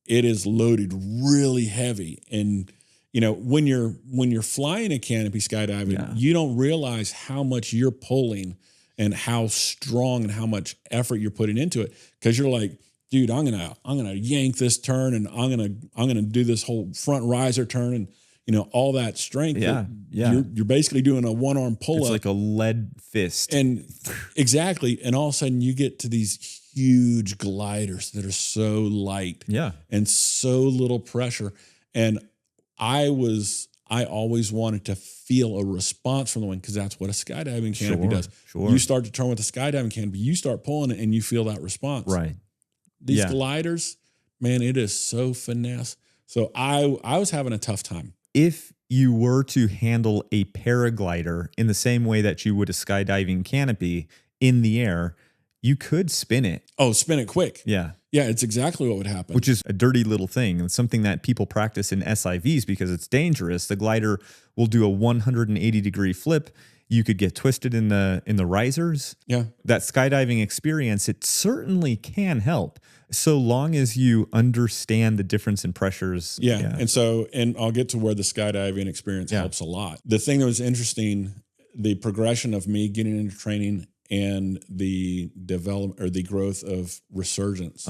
It is loaded really heavy, and when you're flying a canopy skydiving, you don't realize how much you're pulling and how strong and how much effort you're putting into it, because you're like, dude, I'm gonna yank this turn, and I'm gonna do this whole front riser turn, and all that strength. You're basically doing a one-arm pull-up. It's like a lead fist. And exactly. And all of a sudden you get to these huge gliders that are so light. And so little pressure. And I always wanted to feel a response from the wind, because that's what a skydiving canopy does. You start to turn with a skydiving canopy, you start pulling it and you feel that response. Right. These gliders, man, it is so finesse. So I was having a tough time. If you were to handle a paraglider in the same way that you would a skydiving canopy in the air, you could spin it. Oh, spin it quick. Yeah. Yeah, it's exactly what would happen. Which is a dirty little thing and something that people practice in SIVs because it's dangerous. The glider will do a 180-degree flip. You could get twisted in the risers. Yeah. That skydiving experience, it certainly can help so long as you understand the difference in pressures. Yeah. And I'll get to where the skydiving experience helps a lot. The thing that was interesting, the progression of me getting into training and the development or the growth of Resurgence.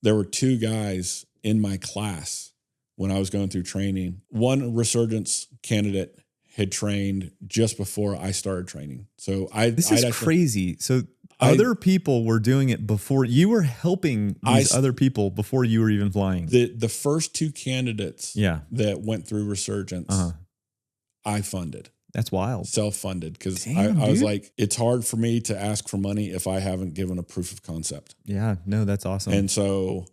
There were two guys in my class when I was going through training. One Resurgence candidate had trained just before I started training. So this is crazy. So other people were doing it before you were helping these other people before you were even flying. The first two candidates that went through Resurgence, I funded. That's wild. Self-funded, because I was like, it's hard for me to ask for money if I haven't given a proof of concept. Yeah, no, that's awesome. And so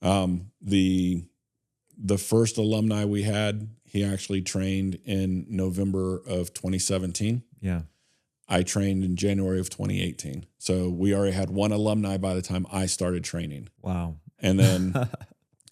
the first alumni we had, he actually trained in November of 2017. Yeah. I trained in January of 2018. So we already had one alumni by the time I started training. Wow. And then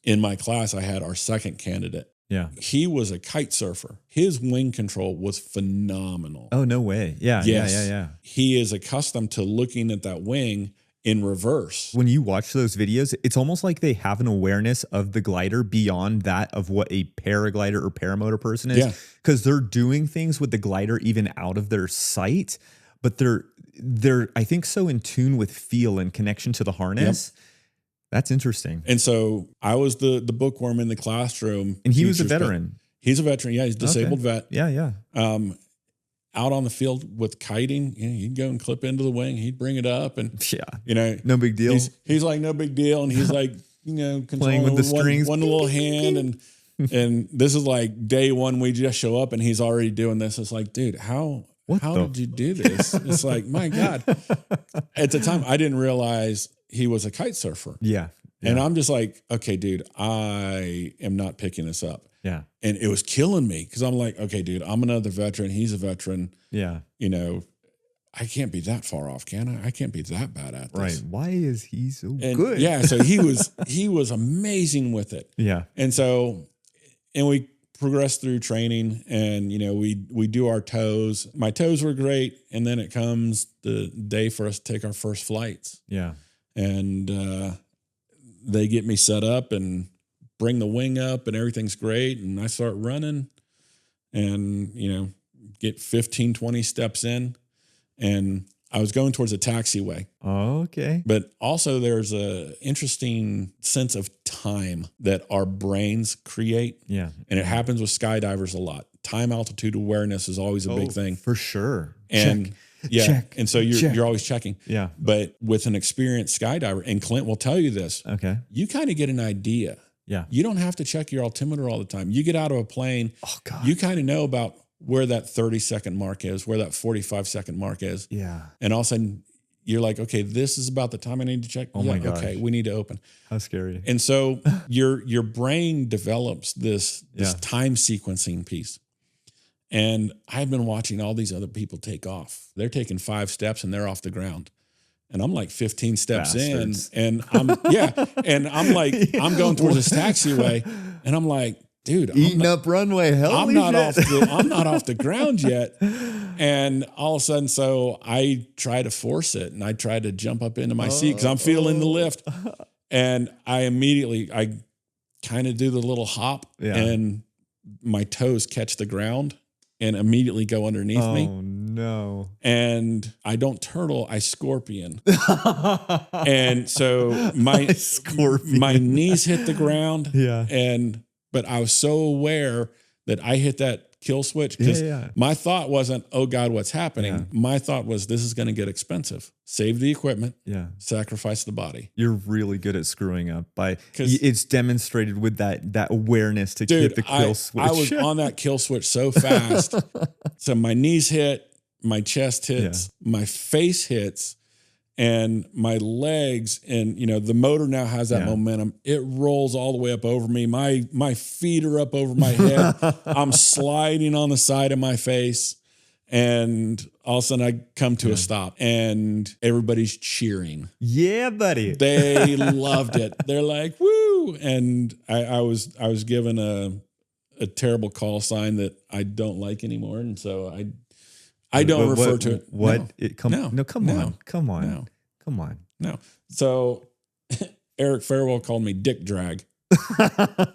in my class, I had our second candidate. Yeah. He was a kite surfer. His wing control was phenomenal. Oh, no way. Yeah. Yes. Yeah. He is accustomed to looking at that wing in reverse. When you watch those videos, it's almost like they have an awareness of the glider beyond that of what a paraglider or paramotor person is. Yeah. Because they're doing things with the glider even out of their sight, but they're I think so in tune with feel and connection to the harness. Yep. That's interesting. And so I was the bookworm in the classroom. And he was a veteran. He's a veteran. Yeah, he's a disabled vet. Yeah. Out on the field with kiting, he'd go and clip into the wing. He'd bring it up and, no big deal. He's like, no big deal. And he's like, playing with the strings. One little hand. And this is like day one. We just show up and he's already doing this. It's like, dude, how did you do this? It's like, my God. At the time, I didn't realize he was a kite surfer. Yeah. And I'm just like, okay, dude, I am not picking this up. Yeah. And it was killing me because I'm like, okay, dude, I'm another veteran. He's a veteran. Yeah. I can't be that far off, can I? I can't be that bad at this. Right. Why is he so good? Yeah. So he was amazing with it. Yeah. And we progressed through training and, we do our tows. My tows were great. And then it comes the day for us to take our first flights. Yeah. And they get me set up and bring the wing up and everything's great. And I start running and, get 15, 20 steps in. And I was going towards a taxiway. Oh, okay. But also there's a interesting sense of time that our brains create. Yeah. And it happens with skydivers a lot. Time altitude awareness is always a big thing. For sure. And Check. And so you're always checking. Yeah. But with an experienced skydiver, and Clint will tell you this, okay, you kind of get an idea. Yeah. You don't have to check your altimeter all the time. You get out of a plane, God. You kind of know about where that 30-second mark is, where that 45-second mark is. Yeah. And all of a sudden you're like, okay, this is about the time I need to check. Oh my gosh. Okay, we need to open. How scary. And so your brain develops this time sequencing piece. And I've been watching all these other people take off. They're taking 5 steps and they're off the ground. And I'm like 15 steps Bastards. in. And I'm like, I'm going towards this taxiway. And I'm like, dude, eating up runway. I'm not off the ground yet. And all of a sudden, so I try to force it and I try to jump up into my seat because I'm feeling the lift. And I kind of do the little hop and my toes catch the ground and immediely go underneath me. Oh no. And I don't turtle, I scorpion. And so my knees hit the ground. Yeah. But I was so aware that I hit that kill switch because my thought wasn't, oh God, what's happening? Yeah. My thought was, this is going to get expensive. Save the equipment. Yeah. Sacrifice the body. You're really good at screwing up it's demonstrated with that awareness to hit the kill switch. I was on that kill switch so fast. So my knees hit, my chest hits, my face hits. and my legs, and the motor now has that momentum. It rolls all the way up over me. My feet are up over my head. I'm sliding on the side of my face, and all of a sudden I come to a stop, and everybody's cheering. Yeah, buddy. They loved it. They're like, "Woo!" And I was given a terrible call sign that I don't like anymore, and so I don't refer to it. Come on. No. So Eric Fairwell called me Dick Drag.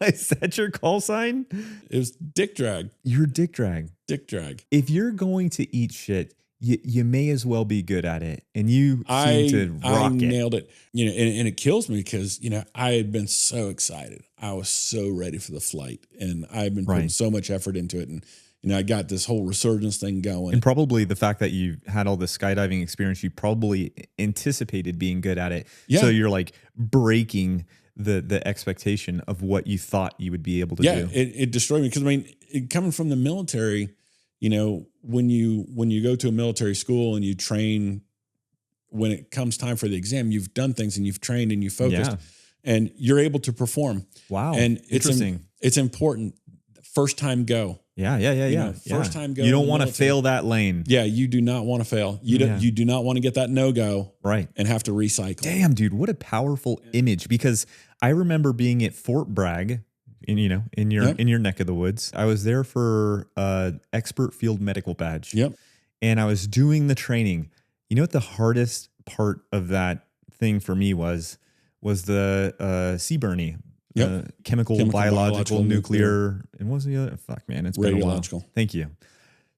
Is that your call sign? It was Dick Drag. You're Dick Drag. Dick Drag. If you're going to eat shit, you may as well be good at it. And you seem to rock it. I nailed it. And it kills me because, I had been so excited. I was so ready for the flight, and I've been putting so much effort into it. And, I got this whole Resurgence thing going. And probably the fact that you had all this skydiving experience, you probably anticipated being good at it. Yeah. So you're like breaking the expectation of what you thought you would be able to do. Yeah, it destroyed me because, coming from the military, when you go to a military school and you train, when it comes time for the exam, you've done things and you've trained and you focused and you're able to perform. Wow. And interesting. It's important. First time go. Yeah. First time go. You don't want to fail that lane. Yeah, you do not want to fail. You do not want to get that no-go. Right. And have to recycle. Damn, dude, what a powerful image. Because I remember being at Fort Bragg, in your neck of the woods. I was there for expert field medical badge. Yep. And I was doing the training. You know what the hardest part of that thing for me was the CBRNE. Chemical, biological, nuclear, and what was the other? Fuck, man, it's been a while. Thank you.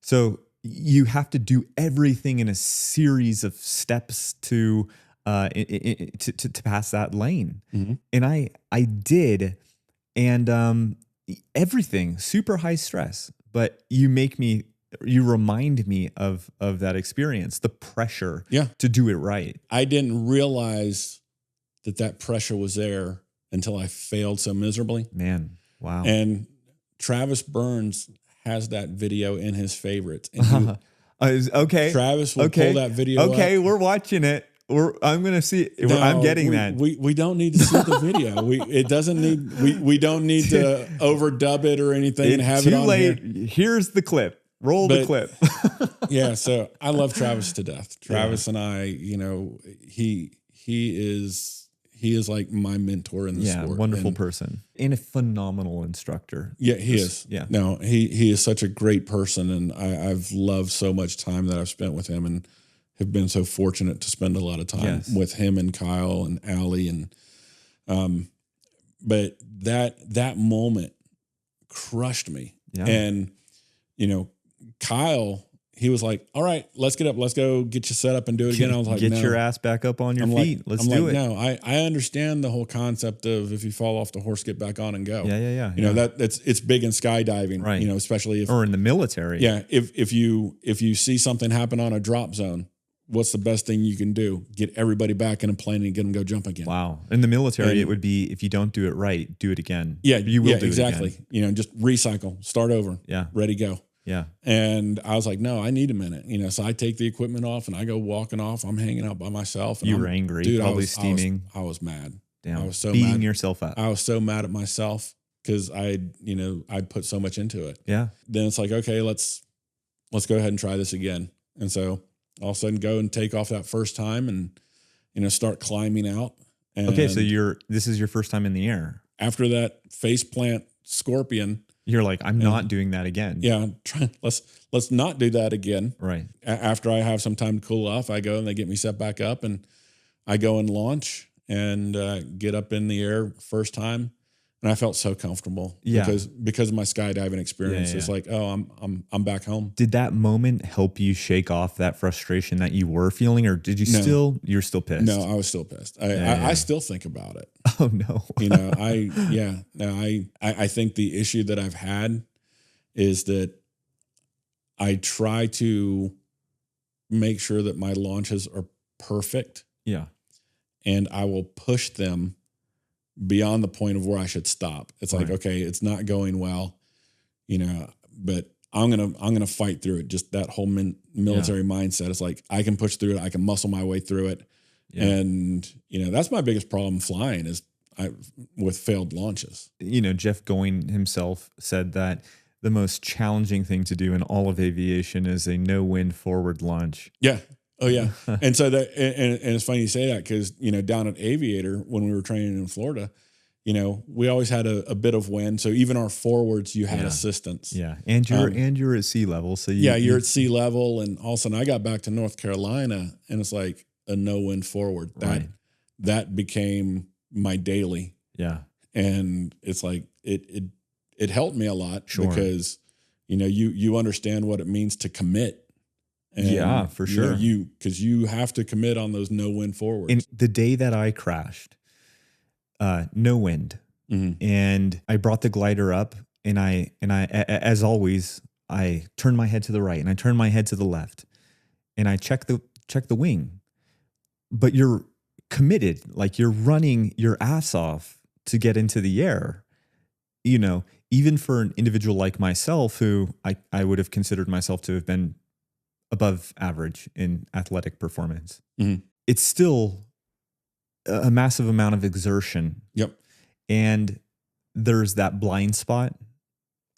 So you have to do everything in a series of steps to pass that lane, and I did, and everything super high stress. But you remind me of that experience, the pressure, to do it right. I didn't realize that pressure was there until I failed so miserably. Man, wow. And Travis Burns has that video in his favorites. And okay. Travis will pull that video up. We're watching it. I'm going to see. I'm getting that. We don't need to see the video. We don't need to overdub it or anything and have it on late. Here. Here's the clip. Roll the clip. Yeah. So I love Travis to death. Travis and I, he is like my mentor in the sport. Wonderful person and a phenomenal instructor. Yeah, he is. Yeah. No, he is such a great person, and I've loved so much time that I've spent with him, and have been so fortunate to spend a lot of time with him and Kyle and Allie, and but that moment crushed me. Yeah. And Kyle, he was like, "All right, let's get up. Let's go get you set up and do it again." I was like, "Get your ass back up on your feet. Let's do it." No, I understand the whole concept of if you fall off the horse, get back on and go. Yeah. It's big in skydiving, right? Especially or in the military. Yeah, if you see something happen on a drop zone, what's the best thing you can do? Get everybody back in a plane and get them go jump again. Wow. In the military, it would be if you don't do it right, do it again. Yeah, you will do exactly. it again. Just recycle, start over. Yeah, ready, go. Yeah. And I was like, no, I need a minute. So I take the equipment off and I go walking off. I'm hanging out by myself. And you were angry, dude, probably steaming. I was mad. Damn. I was so beating mad. yourself up. I was so mad at myself because I put so much into it. Yeah. Then it's like, okay, let's go ahead and try this again. And so all of a sudden go and take off that first time and, start climbing out. And okay. So this is your first time in the air. After that face plant scorpion, you're like, I'm not doing that again. Yeah. Let's not do that again. Right. After I have some time to cool off, I go and they get me set back up and I go and launch and get up in the air first time. And I felt so comfortable because of my skydiving experience. It's like, oh, I'm back home. Did that moment help you shake off that frustration that you were feeling, or did you you're still pissed? No, I was still pissed. I still think about it. Oh no. I think the issue that I've had is that I try to make sure that my launches are perfect. Yeah. And I will push them beyond the point of where I should stop. It's like, okay, it's not going well, but I'm going to fight through it. Just that whole military mindset. It's like, I can push through it. I can muscle my way through it. And, that's my biggest problem flying is with failed launches. Jeff Going himself said that the most challenging thing to do in all of aviation is a no-wind forward launch. Yeah. Oh yeah. And so and it's funny you say that because, down at Aviator, when we were training in Florida, we always had a bit of wind. So even our forwards, you had assistance. Yeah. And you're at sea level. So you're at sea level. And all of a sudden I got back to North Carolina and it's like a no wind forward. That became my daily. Yeah. And it's like, it helped me a lot because, you understand what it means to commit. And, for sure. Because you have to commit on those no wind forwards. And the day that I crashed, no wind, and I brought the glider up, and I, as always, I turned my head to the right and I turned my head to the left, and I check the wing, but you're committed, like you're running your ass off to get into the air, even for an individual like myself, who I would have considered myself to have been above average in athletic performance. It's still a massive amount of exertion. Yep. And there's that blind spot.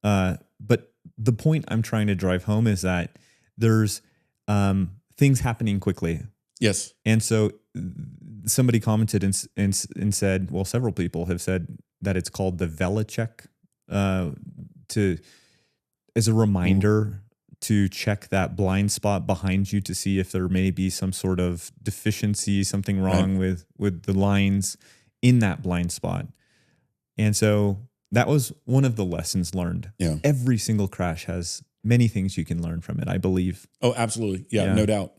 But the point I'm trying to drive home is that there's things happening quickly. Yes. And so somebody commented and said, well, several people have said that it's called the Vela check, as a reminder to check that blind spot behind you to see if there may be some sort of deficiency, something wrong with the lines in that blind spot. And so that was one of the lessons learned. Yeah. Every single crash has many things you can learn from it, I believe. Oh, absolutely. Yeah. No doubt.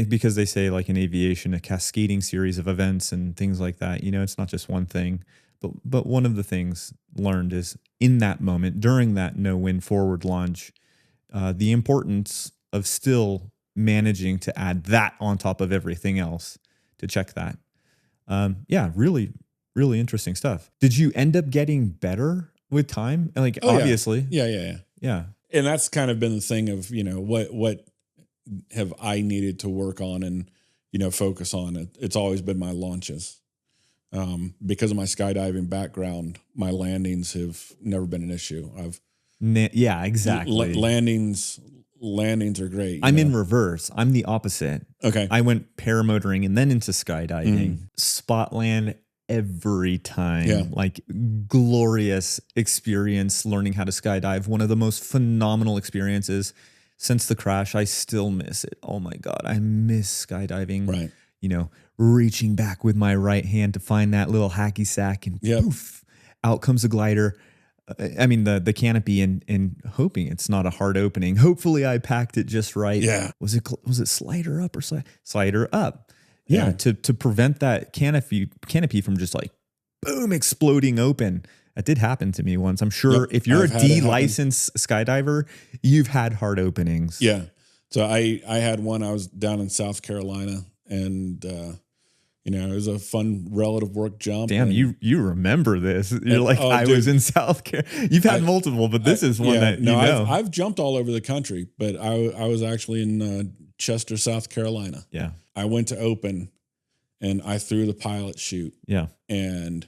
Because they say, like in aviation, a cascading series of events and things like that, it's not just one thing, but one of the things learned is in that moment, during that no wind forward launch, the importance of still managing to add that on top of everything else to check that. Really, really interesting stuff. Did you end up getting better with time? Like, obviously. Yeah. And that's kind of been the thing of, what have I needed to work on and, focus on. It's always been my launches. Because of my skydiving background, my landings have never been an issue. Exactly. Landings are great. I'm in reverse. I'm the opposite. Okay. I went paramotoring and then into skydiving. Spot land every time. Yeah. Like, glorious experience learning how to skydive. One of the most phenomenal experiences since the crash. I still miss it. Oh my God. I miss skydiving. Right. Reaching back with my right hand to find that little hacky sack, and poof, out comes a glider. The canopy, and hoping it's not a hard opening. Hopefully I packed it just right. Yeah. Was it slider up or slider up? Yeah. To prevent that canopy from just like boom, exploding open. That did happen to me once. I'm sure if you're a D-licensed skydiver, you've had hard openings. Yeah. So I had one. I was down in South Carolina, and it was a fun relative work jump. Damn, you remember this? You're like, I was in South Carolina. You've had multiple, but this is one that I've jumped all over the country, but I was actually in Chester, South Carolina. Yeah, I went to open, and I threw the pilot chute. Yeah, and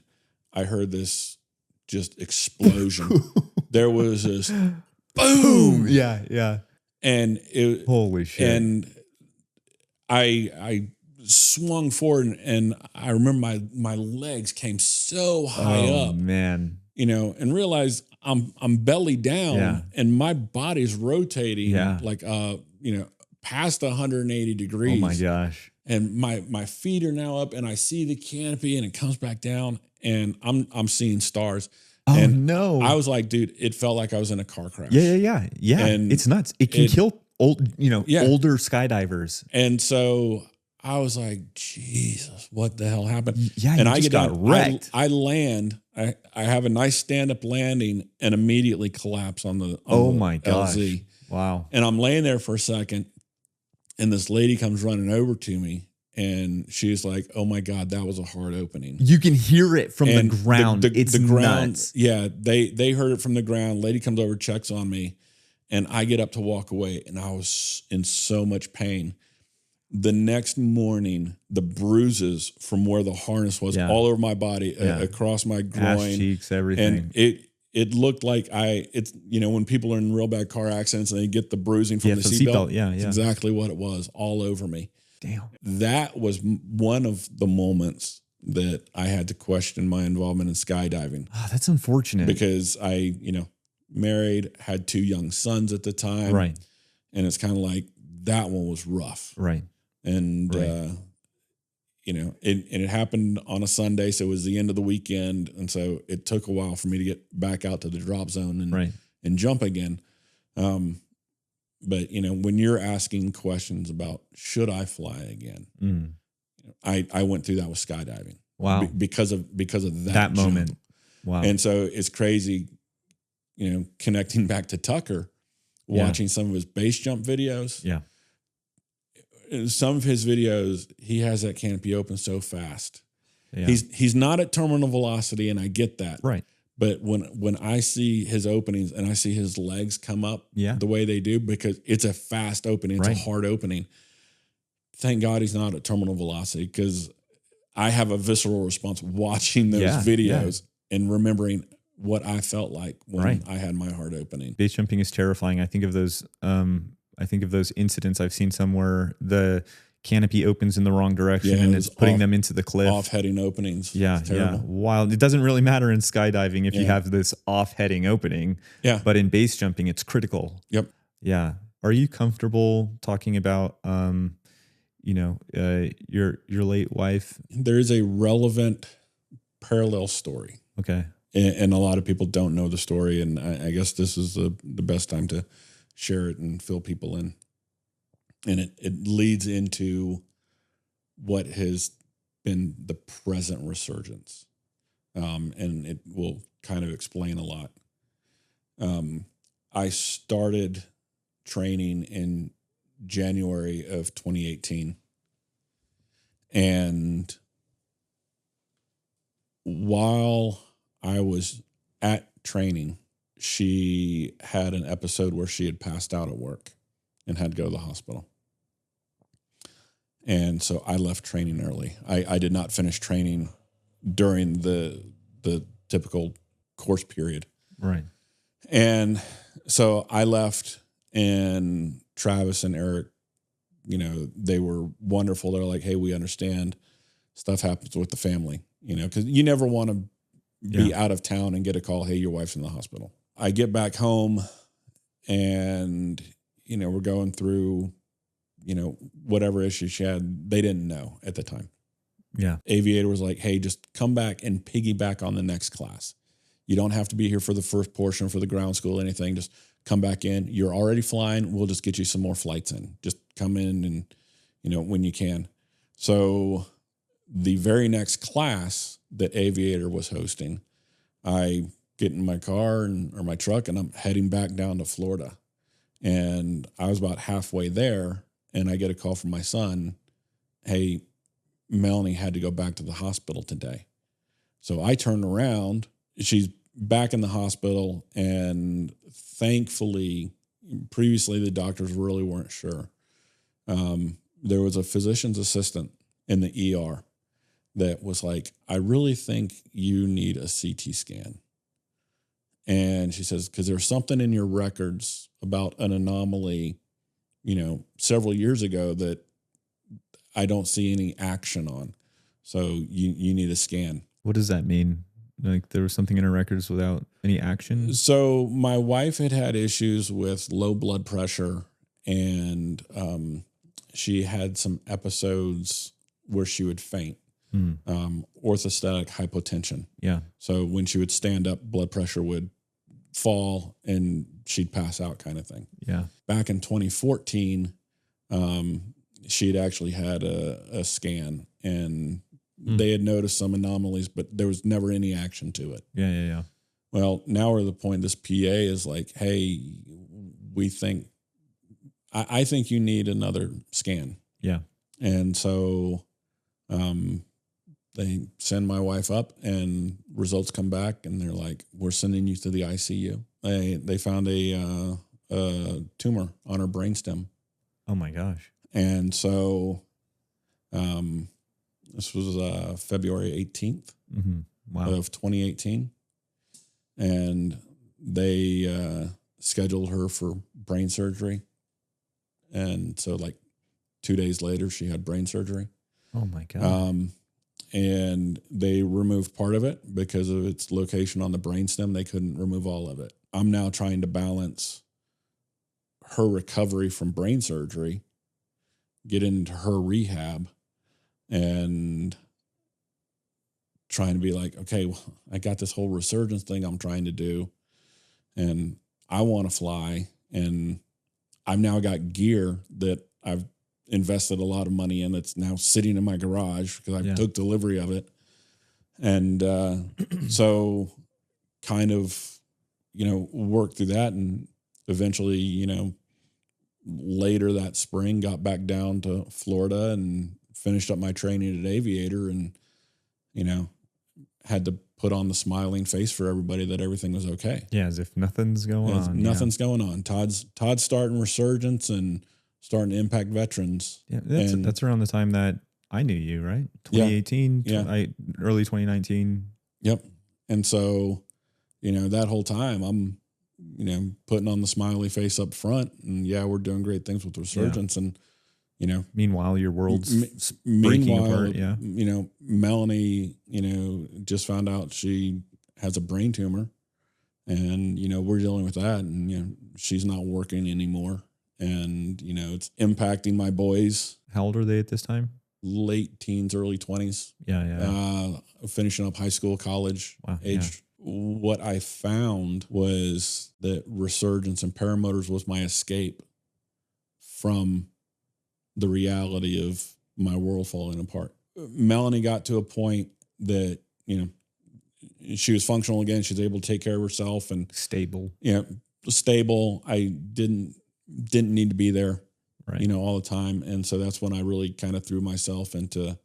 I heard this just explosion. There was this boom. Yeah. And it, holy shit. And I swung forward, and I remember my legs came so high up, man, and realized I'm belly down, and my body's rotating, like past 180 degrees. Oh my gosh. And my feet are now up, and I see the canopy, and it comes back down, and I'm seeing stars. Oh, and no. I was like, dude, it felt like I was in a car crash. Yeah. And it's nuts. It can kill older skydivers. And so I was like, Jesus, what the hell happened? Yeah, and I got wrecked. I land. I have a nice stand-up landing and immediately collapse on the my gosh. LZ. Wow. And I'm laying there for a second, and this lady comes running over to me, and she's like, "Oh my God, that was a hard opening." You can hear it from the ground. It's the ground. Nuts. Yeah, they heard it from the ground. Lady comes over, checks on me, and I get up to walk away, and I was in so much pain. The next morning, the bruises from where the harness was all over my body, across my groin, ass cheeks, everything. and it looked like it's when people are in real bad car accidents and they get the bruising from the seatbelt. It's exactly what it was, all over me. Damn. That was one of the moments that I had to question my involvement in skydiving. Oh, that's unfortunate. Because I, married, had 2 young sons at the time. Right. And it's kind of like that one was rough. Right. And, it happened on a Sunday. So it was the end of the weekend. And so it took a while for me to get back out to the drop zone and jump again. But, when you're asking questions about should I fly again, I went through that with skydiving. Wow. Because of that moment. jump. Wow. And so it's crazy, connecting back to Tucker, watching some of his base jump videos. Yeah. In some of his videos, he has that canopy open so fast. Yeah. He's not at terminal velocity, and I get that. Right. But when I see his openings and I see his legs come up the way they do, because it's a fast opening, it's a hard opening. Thank God he's not at terminal velocity, because I have a visceral response watching those videos and remembering what I felt like when I had my heart opening. Base jumping is terrifying. I think of those incidents I've seen somewhere the canopy opens in the wrong direction and it's putting them into the cliff. Off-heading openings. Yeah, While it doesn't really matter in skydiving if you have this off-heading opening. Yeah. But in base jumping, it's critical. Yep. Yeah. Are you comfortable talking about your late wife? There is a relevant parallel story. Okay. And a lot of people don't know the story, and I guess this is the best time to share it and fill people in. And it leads into what has been the present resurgence. And it will kind of explain a lot. I started training in January of 2018. And while I was at training, she had an episode where she had passed out at work and had to go to the hospital. And so I left training early. I did not finish training during the typical course period. Right. And so I left, and Travis and Eric, they were wonderful. They're like, hey, we understand stuff happens with the family, because you never want to be out of town and get a call, hey, your wife's in the hospital. I get back home, and, we're going through, whatever issue she had. They didn't know at the time. Yeah. Aviator was like, hey, just come back and piggyback on the next class. You don't have to be here for the first portion, for the ground school, anything. Just come back in. You're already flying. We'll just get you some more flights in. Just come in and, when you can. So the very next class that Aviator was hosting, I get in my car or my truck, and I'm heading back down to Florida. And I was about halfway there, and I get a call from my son. Hey, Melanie had to go back to the hospital today. So I turned around. She's back in the hospital, and thankfully, previously the doctors really weren't sure. There was a physician's assistant in the ER that was like, I really think you need a CT scan. And she says, because there's something in your records about an anomaly, several years ago that I don't see any action on. So you need a scan. What does that mean? Like there was something in her records without any action? So my wife had issues with low blood pressure, and she had some episodes where she would faint. Orthostatic hypotension. Yeah. So when she would stand up, blood pressure would fall and she'd pass out, kind of thing. Yeah. Back in 2014, she'd actually had a scan, and they had noticed some anomalies, but there was never any action to it. Yeah. Well, now we're at the point this PA is like, hey, I think you need another scan. Yeah. And so they send my wife up, and results come back, and they're like, we're sending you to the ICU. They found a tumor on her brainstem. Oh my gosh. And so this was February 18th Wow. of 2018. And they scheduled her for brain surgery. And so like 2 days later, she had brain surgery. Oh my God. And they removed part of it because of its location on the brainstem. They couldn't remove all of it. I'm now trying to balance her recovery from brain surgery, get into her rehab, and trying to be like, okay, well, I got this whole resurgence thing I'm trying to do, and I want to fly, and I've now got gear that I've invested a lot of money in that's now sitting in my garage because I took delivery of it. And so kind of, worked through that, and eventually, later that spring got back down to Florida and finished up my training at Aviator, and, had to put on the smiling face for everybody that everything was okay. Yeah, as if nothing's going on. Nothing's going on. Todd's starting Resurgence and starting to impact veterans. Yeah, that's around the time that I knew you, right? 2018, early 2019. Yep. And so, that whole time I'm, putting on the smiley face up front, and we're doing great things with Resurgence. And, meanwhile, your world's breaking apart. Yeah. Melanie, just found out she has a brain tumor, and, we're dealing with that, and, she's not working anymore. And, it's impacting my boys. How old are they at this time? Late teens, early 20s. Yeah. Finishing up high school, college age. Yeah. What I found was that Resurgence and Paramotors was my escape from the reality of my world falling apart. Melanie got to a point that, she was functional again. She's able to take care of herself and stable. Stable. I didn't need to be there, right, all the time. And so that's when I really kind of threw myself into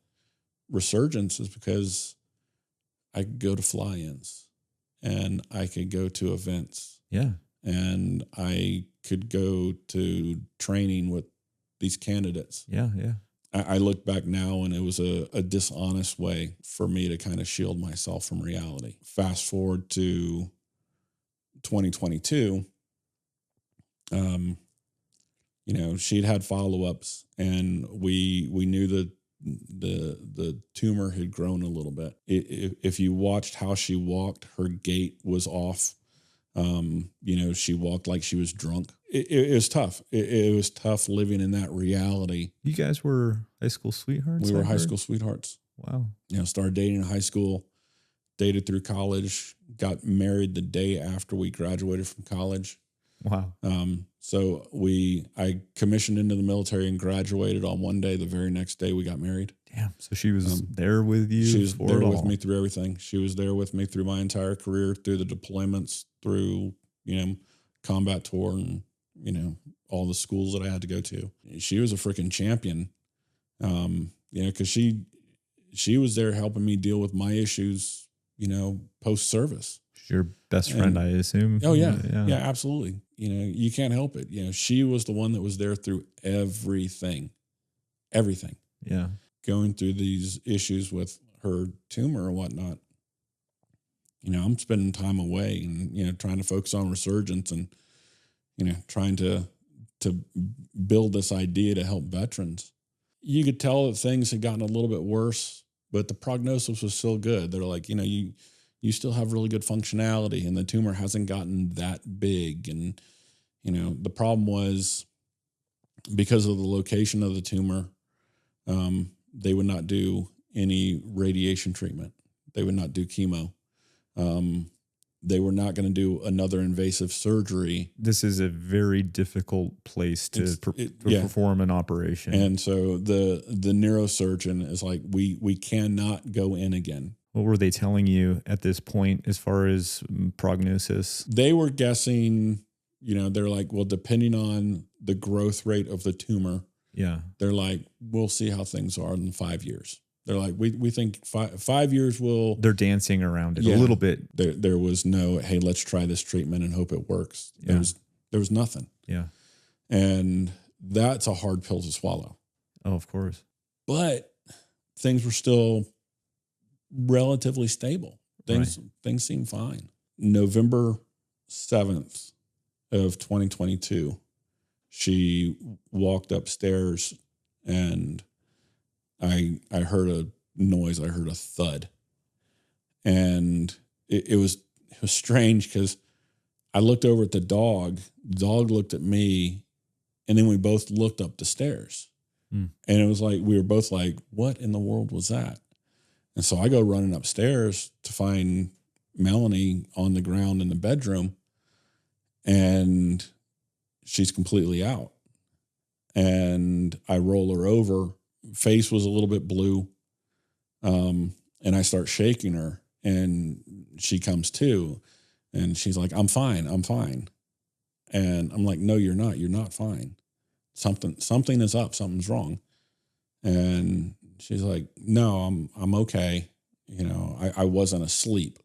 Resurgence, is because I could go to fly-ins and I could go to events. Yeah. And I could go to training with these candidates. Yeah. I look back now, and it was a dishonest way for me to kind of shield myself from reality. Fast forward to 2022, she'd had follow-ups, and we knew that the tumor had grown a little bit. If you watched how she walked, her gait was off. She walked like she was drunk. It was tough. It was tough living in that reality. You guys were high school sweethearts? We were high school sweethearts. Wow. Started dating in high school, dated through college, got married the day after we graduated from college. Wow. So I commissioned into the military and graduated on one day. The very next day we got married. Damn. So she was there with you? She was there with me through everything. She was there with me through my entire career, through the deployments, through, combat tour, and, all the schools that I had to go to. She was a freaking champion. Cause she was there helping me deal with my issues, post-service. Your best friend, I assume. Oh yeah. Yeah, absolutely. You can't help it. She was the one that was there through everything. Yeah. Going through these issues with her tumor or whatnot. I'm spending time away and, trying to focus on Resurgence and, trying to build this idea to help veterans. You could tell that things had gotten a little bit worse, but the prognosis was still good. They're like, you still have really good functionality, and the tumor hasn't gotten that big. And, the problem was, because of the location of the tumor, they would not do any radiation treatment. They would not do chemo. They were not going to do another invasive surgery. This is a very difficult place to perform an operation. And so the neurosurgeon is like, we cannot go in again. What were they telling you at this point as far as prognosis? They were guessing, they're like, well, depending on the growth rate of the tumor, they're like, we'll see how things are in 5 years. They're like, we think 5 years will... They're dancing around it a little bit. There was no, hey, let's try this treatment and hope it works. There was nothing. Yeah. And that's a hard pill to swallow. Oh, of course. But things were still relatively stable. Things seemed fine. November 7th of 2022, she walked upstairs and I heard a noise. I heard a thud. And it was strange because I looked over at the dog. The dog looked at me, and then we both looked up the stairs. And it was like, we were both like, what in the world was that? And so I go running upstairs to find Melanie on the ground in the bedroom, and she's completely out. And I roll her over. Face was a little bit blue. And I start shaking her, and she comes to, and she's like, I'm fine. And I'm like, no, you're not. You're not fine. Something is up. Something's wrong. And she's like, no, I'm okay. You know, I wasn't asleep.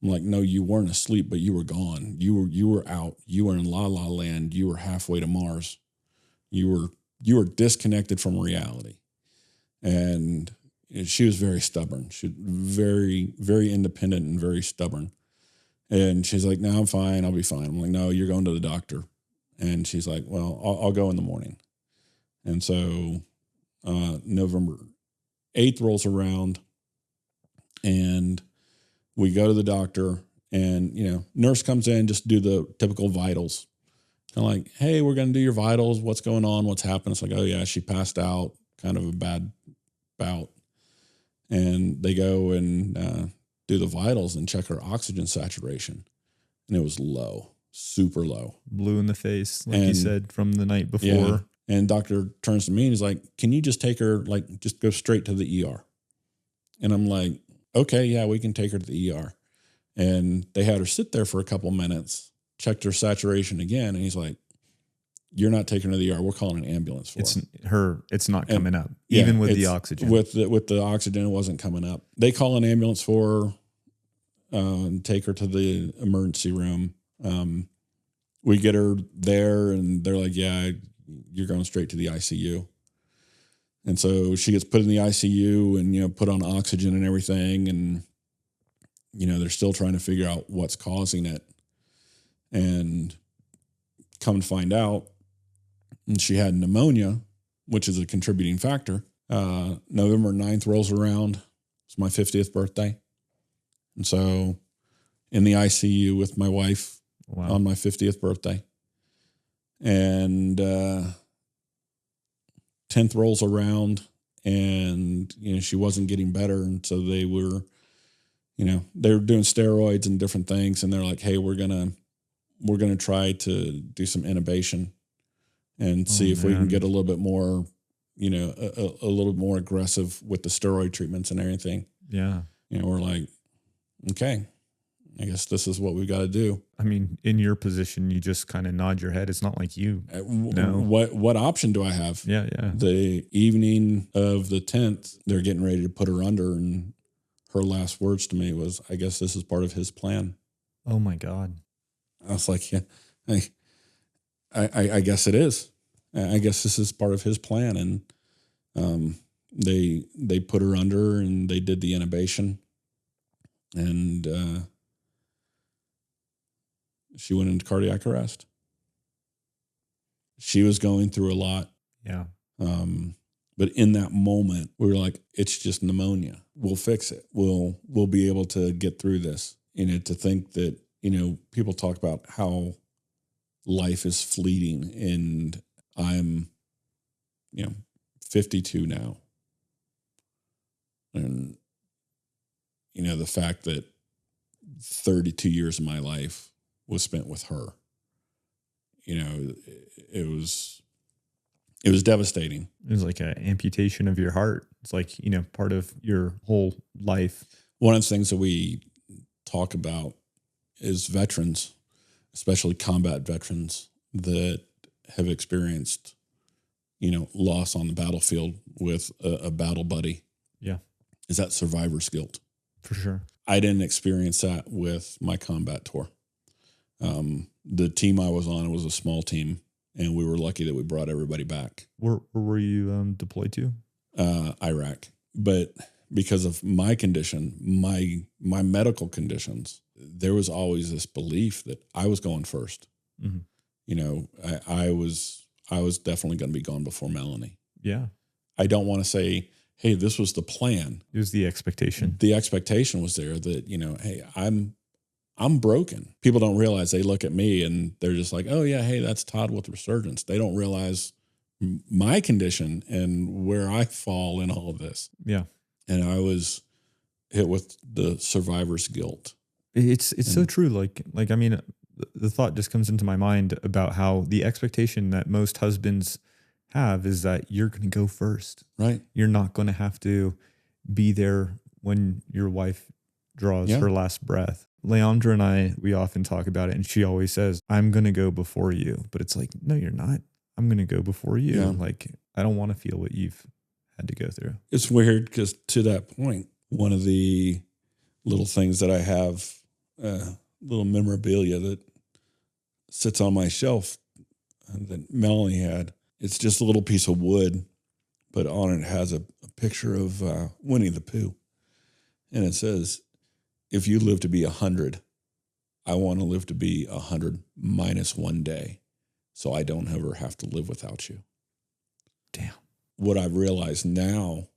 I'm like, no, you weren't asleep, but you were gone. You were out. You were in la la land. You were halfway to Mars. You were disconnected from reality. And she was very stubborn. She was very, very independent and very stubborn. And she's like, no, I'm fine. I'll be fine. I'm like, no, you're going to the doctor. And she's like, well, I'll go in the morning. And so November 8th rolls around, and we go to the doctor, and, you know, nurse comes in, just do the typical vitals. Kind of like, hey, we're going to do your vitals. What's going on? What's happened? It's like, oh yeah, she passed out, kind of a bad bout. And they go and do the vitals and check her oxygen saturation. And it was low, super low. Blue in the face, like you said, from the night before. Yeah. And doctor turns to me and he's like, can you just take her, like, just go straight to the ER? And I'm like, okay, yeah, we can take her to the ER. And they had her sit there for a couple minutes, checked her saturation again. And he's like, you're not taking her to the ER. We're calling an ambulance for her. It's not coming up, yeah, even with the oxygen. With the oxygen, it wasn't coming up. They call an ambulance for her, and take her to the emergency room. We get her there, and they're like, yeah, you're going straight to the ICU. And so she gets put in the ICU and, you know, put on oxygen and everything. And, you know, they're still trying to figure out what's causing it. And come to find out, and she had pneumonia, which is a contributing factor. November 9th rolls around. It's my 50th birthday. And so in the ICU with my wife on my 50th birthday. And 10th rolls around, and, you know, she wasn't getting better. And so they were doing steroids and different things. And they're like, hey, we're going to try to do some intubation and see if we can get a little bit more, you know, a little more aggressive with the steroid treatments and everything. Yeah. You know, we're like, okay, I guess this is what we got to do. I mean, in your position, you just kind of nod your head. It's not like you know. What option do I have? Yeah. The evening of the 10th, they're getting ready to put her under, and her last words to me was, I guess this is part of his plan. Oh my God. I was like, yeah, I guess it is. I guess this is part of his plan. And they put her under, and they did the intubation, and she went into cardiac arrest. She was going through a lot. Yeah. But in that moment, we were like, it's just pneumonia. We'll fix it. We'll be able to get through this. You know, to think that, you know, people talk about how life is fleeting, and I'm, you know, 52 now. And, you know, the fact that 32 years of my life was spent with her, you know, it was devastating. It was like an amputation of your heart. It's like, you know, part of your whole life. One of the things that we talk about is veterans, especially combat veterans that have experienced, you know, loss on the battlefield with a battle buddy. Yeah. Is that survivor's guilt? For sure. I didn't experience that with my combat tour. The team I was on, it was a small team. And we were lucky that we brought everybody back. Where were you deployed to? Iraq. But because of my condition, my medical conditions, there was always this belief that I was going first. Mm-hmm. You know, I was definitely going to be gone before Melanie. Yeah. I don't want to say, hey, this was the plan. It was the expectation. The expectation was there that, you know, hey, I'm broken. People don't realize. They look at me and they're just like, oh yeah, hey, that's Todd with Resurgence. They don't realize my condition and where I fall in all of this. Yeah. And I was hit with the survivor's guilt. It's so true. Like, I mean, the thought just comes into my mind about how the expectation that most husbands have is that you're going to go first. Right. You're not going to have to be there when your wife draws her last breath. Leandra and I, we often talk about it, and she always says, I'm going to go before you. But it's like, no, you're not. I'm going to go before you. Yeah. Like, I don't want to feel what you've had to go through. It's weird because to that point, one of the little things that I have, little memorabilia that sits on my shelf that Melanie had, it's just a little piece of wood, but on it has a picture of Winnie the Pooh. And it says, if you live to be 100, I want to live to be 100 minus 1 day, so I don't ever have to live without you. Damn. What I've realized now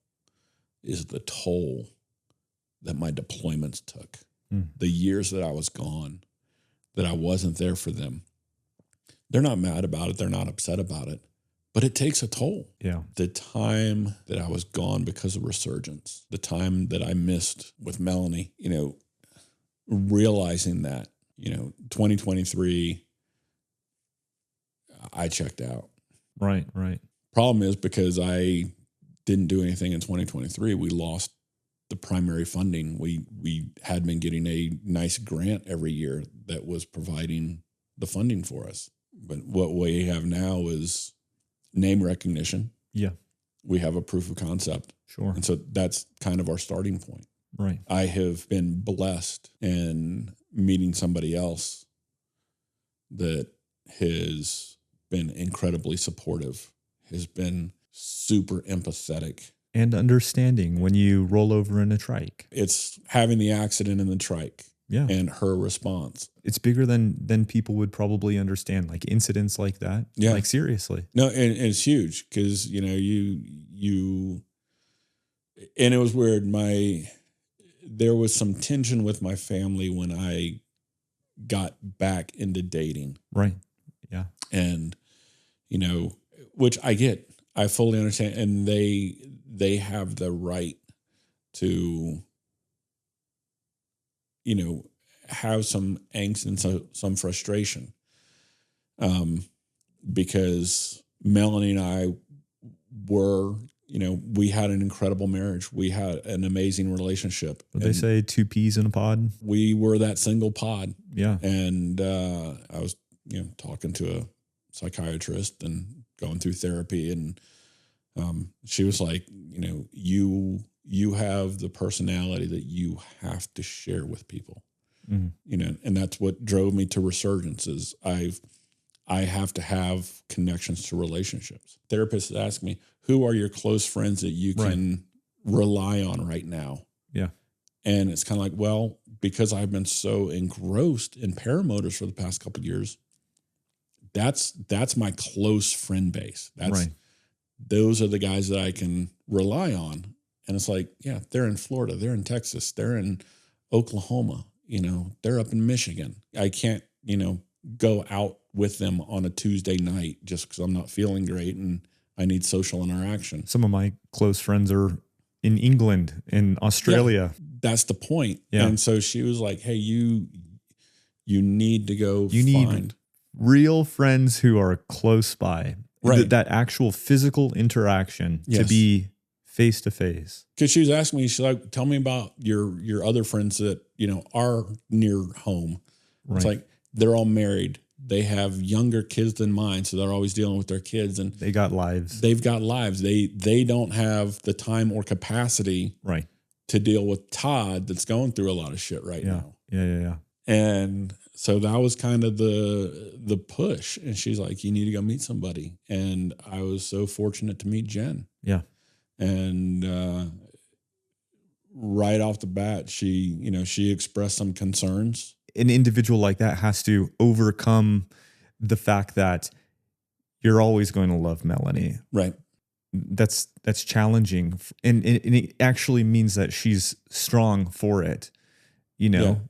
is the toll that my deployments took. The years that I was gone, that I wasn't there for them. They're not mad about it. They're not upset about it. But it takes a toll. Yeah. The time that I was gone because of Resurgence, the time that I missed with Melanie, you know, realizing that, you know, 2023, I checked out. Right. Problem is, because I didn't do anything in 2023, we lost the primary funding. We had been getting a nice grant every year that was providing the funding for us. But what we have now is name recognition. Yeah. We have a proof of concept. Sure. And so that's kind of our starting point. Right. I have been blessed in meeting somebody else that has been incredibly supportive, has been super empathetic. And understanding when you roll over in a trike. It's having the accident in the trike. Yeah. And her response. It's bigger than people would probably understand, like incidents like that. Yeah. Like seriously. No, and it's huge because, you know, you, and it was weird. There was some tension with my family when I got back into dating. Right. Yeah. And, you know, which I get, I fully understand. And they have the right to, you know, have some angst and some frustration. Because Melanie and I were, you know, we had an incredible marriage. We had an amazing relationship. They say 2 peas in a pod. We were that single pod. Yeah. And I was, you know, talking to a psychiatrist and going through therapy, and she was like, you know, you have the personality that you have to share with people. Mm-hmm. You know, and that's what drove me to Resurgence. Is I have to have connections to relationships. Therapists ask me, who are your close friends that you can rely on right now? Yeah. And it's kind of like, well, because I've been so engrossed in paramotors for the past couple of years, that's my close friend base. Those are the guys that I can rely on. And it's like, yeah, they're in Florida, they're in Texas, they're in Oklahoma, you know, they're up in Michigan. I can't, you know, go out with them on a Tuesday night just because I'm not feeling great and I need social interaction. Some of my close friends are in England, in Australia. Yeah, that's the point. Yeah. And so she was like, hey, you need to go need real friends who are close by. Right. That actual physical interaction to be face to face. Because she was asking me, she's like, tell me about your other friends that, you know, are near home. Right. It's like, they're all married. They have younger kids than mine, so they're always dealing with their kids, and they got lives. They've got lives. They don't have the time or capacity right to deal with Todd that's going through a lot of shit right now. Yeah. And so that was kind of the push. And she's like, you need to go meet somebody. And I was so fortunate to meet Jen. Yeah. And right off the bat, she expressed some concerns. An individual like that has to overcome the fact that you're always going to love Melanie. Right. That's challenging. And it actually means that she's strong for it,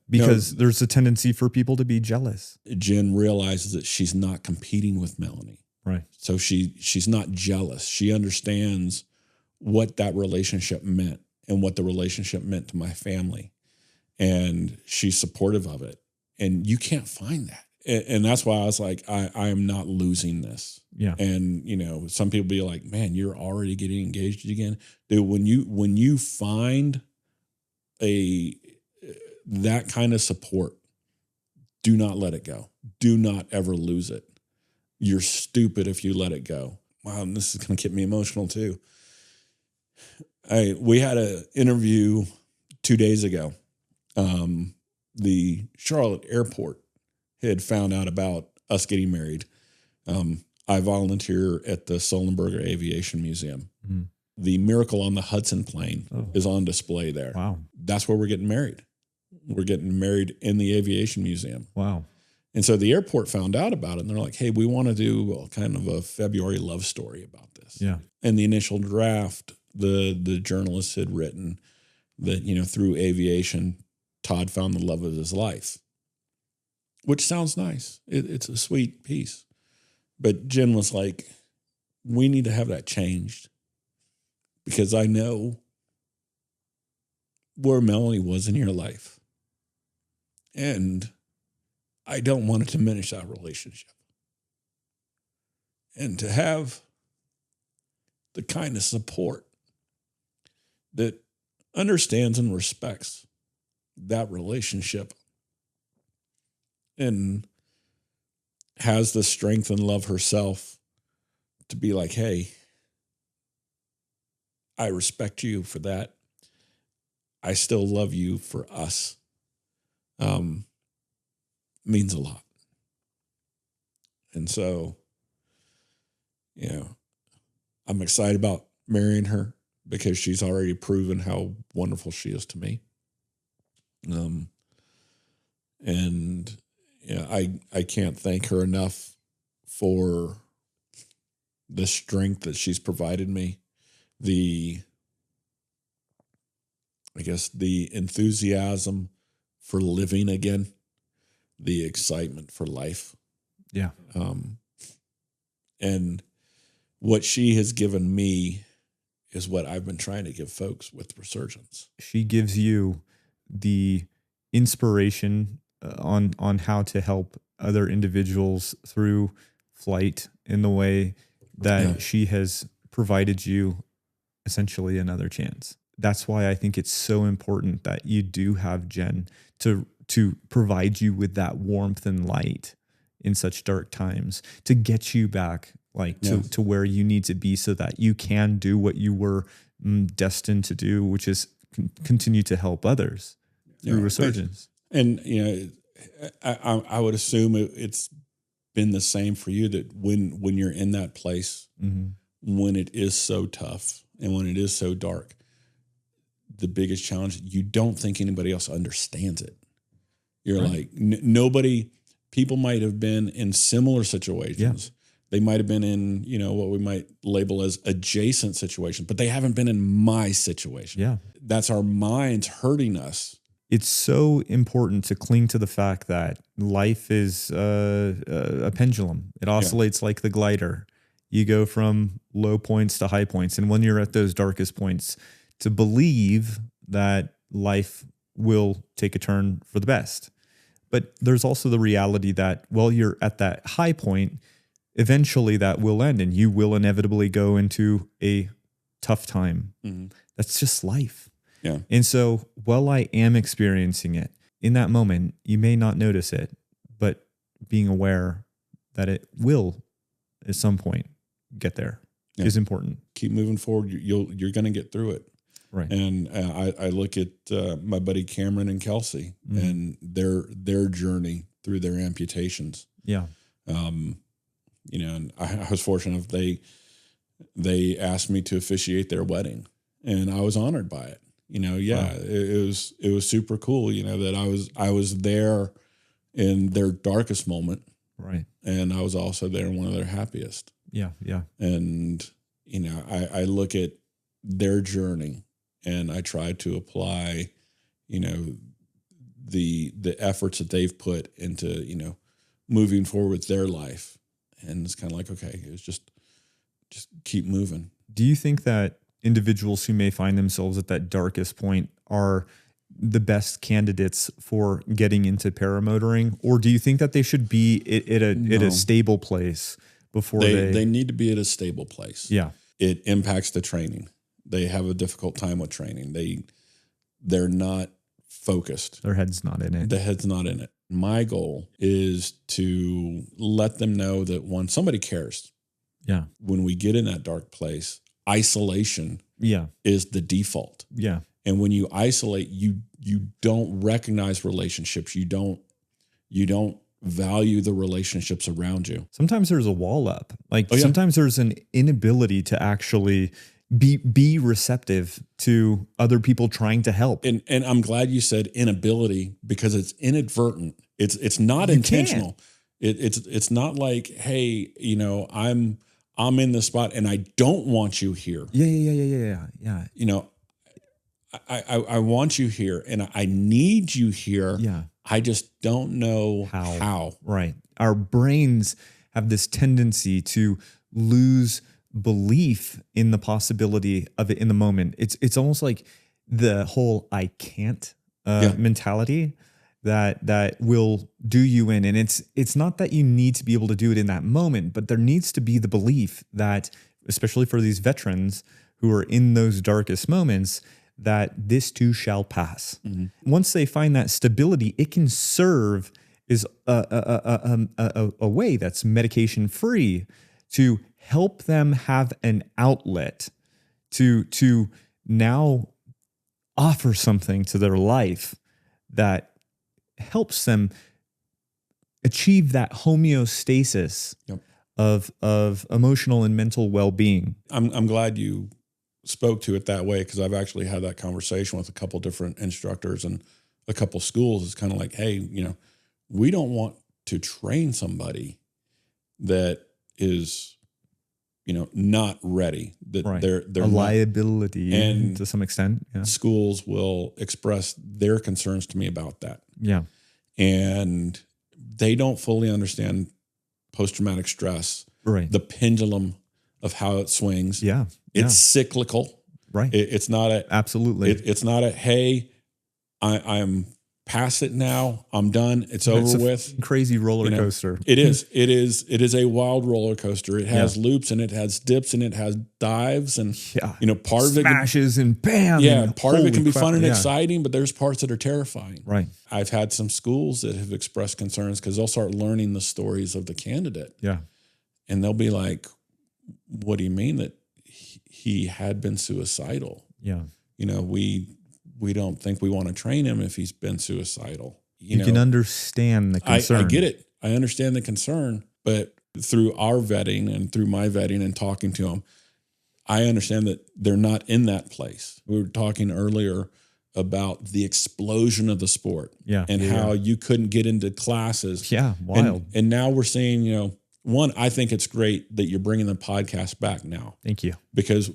because there's a tendency for people to be jealous. Jen realizes that she's not competing with Melanie. Right. So she's not jealous. She understands what that relationship meant and what the relationship meant to my family. And she's supportive of it. And you can't find that. And that's why I was like, I am not losing this. Yeah. And, some people be like, man, you're already getting engaged again. Dude, when you find that kind of support, do not let it go. Do not ever lose it. You're stupid if you let it go. Wow, and this is going to get me emotional too. We had an interview 2 days ago. The Charlotte airport had found out about us getting married. I volunteer at the Sullenberger Aviation Museum. Mm. The Miracle on the Hudson plane is on display there. Wow. That's where we're getting married. We're getting married in the Aviation Museum. Wow. And so the airport found out about it, and they're like, hey, we want to do kind of a February love story about this. Yeah. And the initial draft, the journalist had written that, through aviation, Todd found the love of his life, which sounds nice. It's a sweet piece. But Jen was like, we need to have that changed because I know where Melanie was in your life. And I don't want to diminish that relationship. And to have the kind of support that understands and respects that relationship and has the strength and love herself to be like, hey, I respect you for that. I still love you for us. Means a lot. And so, I'm excited about marrying her because she's already proven how wonderful she is to me. And I can't thank her enough for the strength that she's provided me, the enthusiasm for living again, the excitement for life. Yeah. And what she has given me is what I've been trying to give folks with Resurgence. She gives you the inspiration on how to help other individuals through flight in the way that she has provided you essentially another chance. That's why I think it's so important that you do have Jen to provide you with that warmth and light in such dark times, to get you back to where you need to be so that you can do what you were destined to do, which is continue to help others through Resurgence. And, I would assume it's been the same for you, that when you're in that place, when it is so tough and when it is so dark, the biggest challenge, you don't think anybody else understands it. You're like, nobody, people might have been in similar situations. Yeah. They might have been in, what we might label as adjacent situations, but they haven't been in my situation. Yeah. That's our minds hurting us. It's so important to cling to the fact that life is a pendulum. It oscillates like the glider. You go from low points to high points. And when you're at those darkest points, to believe that life will take a turn for the best. But there's also the reality that while you're at that high point, eventually that will end and you will inevitably go into a tough time. Mm-hmm. That's just life. Yeah. And so while I am experiencing it, in that moment, you may not notice it, but being aware that it will at some point get there is important. Keep moving forward. You're going to get through it. Right. And I look at my buddy Cameron and Kelsey and their journey through their amputations. Yeah. And I was fortunate enough, they asked me to officiate their wedding, and I was honored by it. Wow. It was super cool, that I was there in their darkest moment. Right. And I was also there in one of their happiest. Yeah. Yeah. And, I look at their journey and I try to apply, the efforts that they've put into, moving forward with their life. And it's kind of like, okay, it's just keep moving. Do you think that individuals who may find themselves at that darkest point are the best candidates for getting into paramotoring? Or do you think that they should be at a stable place before they need to be at a stable place? Yeah. It impacts the training. They have a difficult time with training. They're not focused. Their head's not in it. The head's not in it. My goal is to let them know that when somebody cares, Yeah. when we get in that dark place, isolation Yeah. is the default. Yeah. And when you isolate, you don't recognize relationships. You don't value the relationships around you. Sometimes there's a wall up. Like Oh, yeah. sometimes there's an inability to actually be receptive to other people trying to help. And I'm glad you said inability, because it's inadvertent. It's not intentional. It's not like, hey, I'm in this spot and I don't want you here. Yeah. I want you here and I need you here. Yeah. I just don't know how. Right. Our brains have this tendency to lose belief in the possibility of it in the moment. It's almost like the whole I can't mentality that will do you in. And it's not that you need to be able to do it in that moment, but there needs to be the belief that, especially for these veterans who are in those darkest moments, that this too shall pass. Mm-hmm. Once they find that stability, it can serve as a way that's medication free to help them have an outlet to now offer something to their life that helps them achieve that homeostasis of emotional and mental well-being. I'm glad you spoke to it that way, because I've actually had that conversation with a couple different instructors and a couple schools. It's kind of like, hey, we don't want to train somebody that is, not ready, that Right. they're a liability and to some extent. Yeah. Schools will express their concerns to me about that. Yeah. And they don't fully understand post-traumatic stress, Right. the pendulum of how it swings. Yeah. It's cyclical. Right. It's not Absolutely. It's not a, hey, I'm past it now. I'm done. It's over with. Crazy roller coaster. It is. It is a wild roller coaster. It has loops and it has dips and it has dives and part of it smashes and bam. and part of it can be crap, fun and exciting, but there's parts that are terrifying. Right. I've had some schools that have expressed concerns because they'll start learning the stories of the candidate. Yeah. And they'll be like, what do you mean that he had been suicidal? Yeah. We don't think we want to train him if he's been suicidal. You can understand the concern. I get it. I understand the concern, but through our vetting and through my vetting and talking to them, I understand that they're not in that place. We were talking earlier about the explosion of the sport and how you couldn't get into classes. Yeah, wild. And now we're seeing, one, I think it's great that you're bringing the podcast back now. Thank you. Because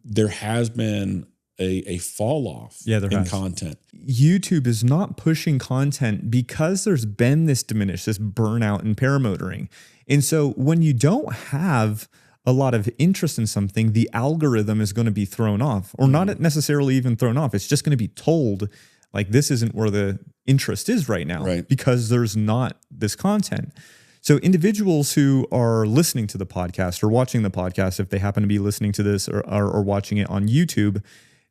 there has been a fall off in content. YouTube is not pushing content because there's been this burnout in paramotoring. And so when you don't have a lot of interest in something, the algorithm is going to be thrown off, or not necessarily even thrown off. It's just going to be told like, this isn't where the interest is right now, because there's not this content. So individuals who are listening to the podcast or watching the podcast, if they happen to be listening to this or watching it on YouTube,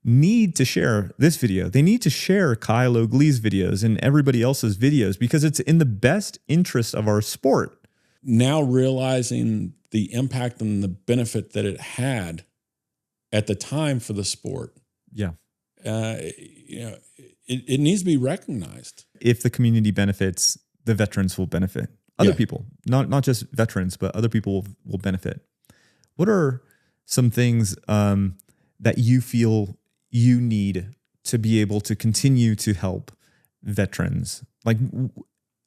need to share this video. They need to share Kyle Oakley's videos and everybody else's videos, because it's in the best interest of our sport. Now realizing the impact and the benefit that it had at the time for the sport. Yeah. it needs to be recognized. If the community benefits, the veterans will benefit. Other people, not just veterans, but other people will benefit. What are some things that you feel you need to be able to continue to help veterans? Like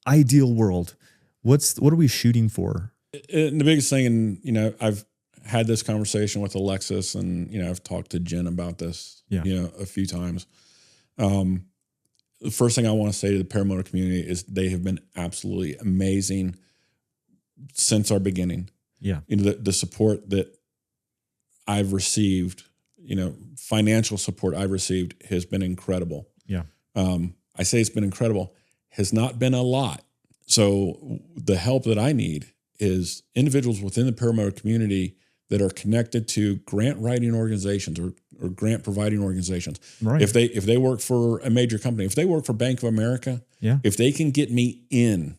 ideal world, what are we shooting for? And the biggest thing, and I've had this conversation with Alexis, and I've talked to Jen about this, a few times. The first thing I want to say to the paramotor community is they have been absolutely amazing since our beginning. Yeah, the support that I've received, financial support I've received has been incredible. Yeah, I say it's been incredible. Has not been a lot. So the help that I need is individuals within the paramotor community that are connected to grant writing organizations or grant providing organizations. Right. If they work for a major company, if they work for Bank of America, if they can get me in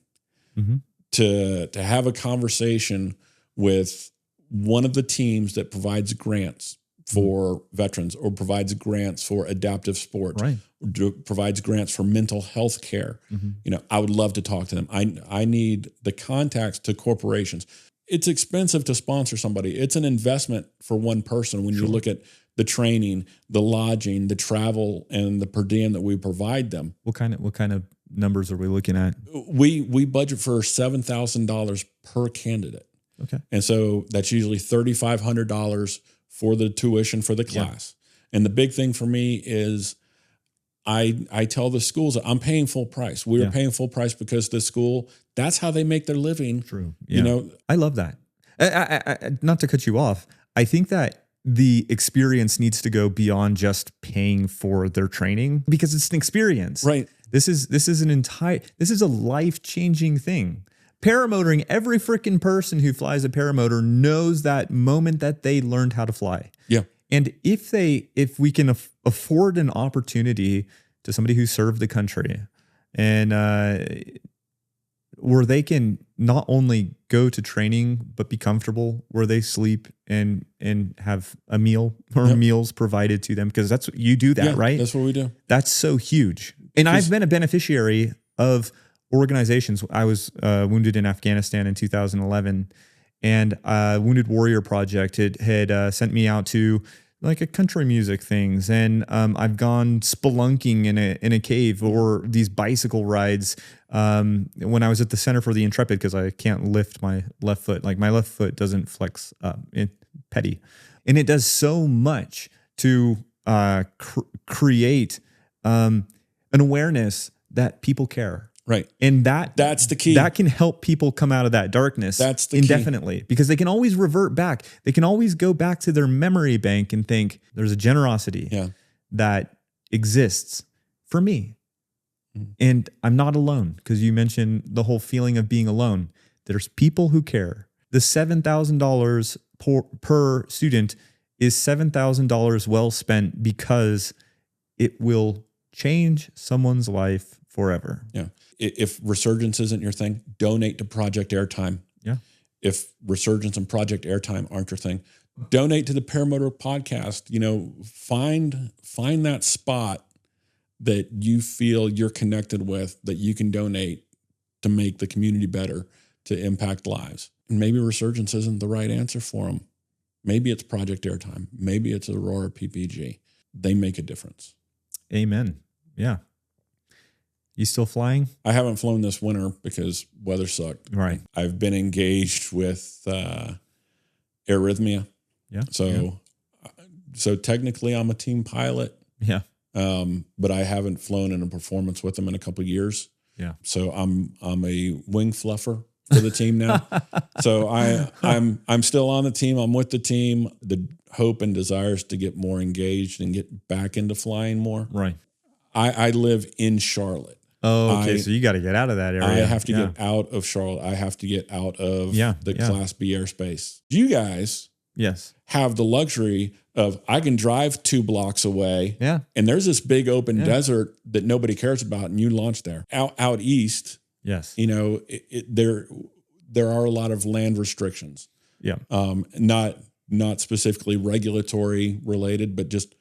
to have a conversation with one of the teams that provides grants for veterans or provides grants for adaptive sports, provides grants for mental health care, I would love to talk to them. I need the contacts to corporations. It's expensive to sponsor somebody. It's an investment for one person when you look at the training, the lodging, the travel, and the per diem that we provide them. What kind of numbers are we looking at? We budget for $7,000 per candidate. Okay. And so that's usually $3,500 for the tuition for the class. And the big thing for me is I tell the schools that I'm paying full price. We are paying full price because the school, that's how they make their living. True. Yeah. I love that. I, not to cut you off. I think that the experience needs to go beyond just paying for their training because it's an experience. Right. This is a life-changing thing. Paramotoring, every freaking person who flies a paramotor knows that moment that they learned how to fly. Yeah. And if we can afford an opportunity to somebody who served the country and where they can not only go to training, but be comfortable, where they sleep and have a meal or meals provided to them, because that's what you do that, right? That's what we do. That's so huge. And I've been a beneficiary of organizations. I was wounded in Afghanistan in 2011. And Wounded Warrior Project had sent me out to like a country music things, and I've gone spelunking in a cave or these bicycle rides. When I was at the Center for the Intrepid, because I can't lift my left foot, like my left foot doesn't flex up, petty, and it does so much to create an awareness that people care. Right. And that's the key. That can help people come out of that darkness indefinitely, because they can always revert back. They can always go back to their memory bank and think there's a generosity that exists for me. And I'm not alone, because you mentioned the whole feeling of being alone. There's people who care. The $7,000 per student is $7,000 well spent, because it will change someone's life forever. Yeah. If Resurgence isn't your thing, donate to Project Airtime. Yeah. If Resurgence and Project Airtime aren't your thing, donate to the Paramotor podcast. Find that spot that you feel you're connected with, that you can donate to make the community better, to impact lives. And maybe Resurgence isn't the right answer for them. Maybe it's Project Airtime. Maybe it's Aurora PPG. They make a difference. Amen. Yeah. You still flying? I haven't flown this winter because weather sucked. Right. I've been engaged with Arrhythmia. Yeah. So technically I'm a team pilot. Yeah. But I haven't flown in a performance with them in a couple of years. Yeah. So I'm a wing fluffer for the team now. So I'm still on the team. I'm with the team. The hope and desire is to get more engaged and get back into flying more. Right. I live in Charlotte. Oh, okay. So you got to get out of that area. I have to get out of Charlotte. I have to get out of the Class B airspace. You guys have the luxury of, I can drive 2 blocks away. Yeah. And there's this big open desert that nobody cares about, and you launch there. Out east, yes, there are a lot of land restrictions. Yeah. Not specifically regulatory related, but just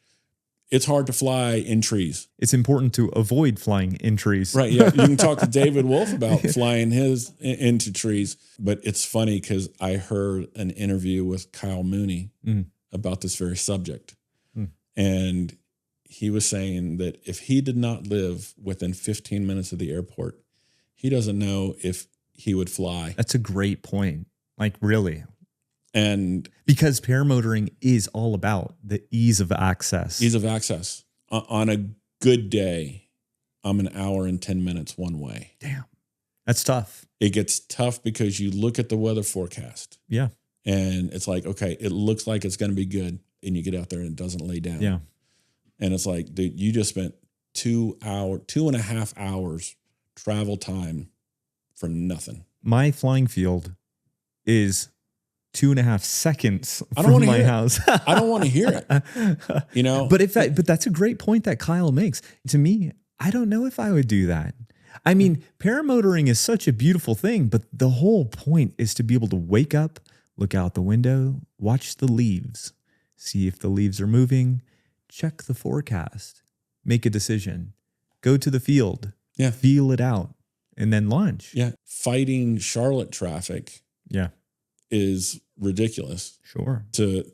it's hard to fly in trees. It's important to avoid flying in trees. Right. Yeah. You can talk to David Wolf about flying into trees, but it's funny because I heard an interview with Kyle Mooney about this very subject. And he was saying that if he did not live within 15 minutes of the airport, he doesn't know if he would fly. That's a great point. Like, really. And because paramotoring is all about the ease of access. Ease of access. On a good day, I'm an hour and 10 minutes one way. Damn. That's tough. It gets tough because you look at the weather forecast. Yeah. And it's like, okay, it looks like it's going to be good. And you get out there and it doesn't lay down. Yeah. And it's like, dude, you just spent 2.5 hours travel time for nothing. My flying field is 2.5 seconds I don't from want to my hear house. it. I don't want to hear it. You know, but that's a great point that Kyle makes. To me, I don't know if I would do that. I mean, paramotoring is such a beautiful thing, but the whole point is to be able to wake up, look out the window, watch the leaves, see if the leaves are moving, check the forecast, make a decision, go to the field, feel it out, and then launch. Yeah. Fighting Charlotte traffic. Yeah. Is ridiculous. Sure. To,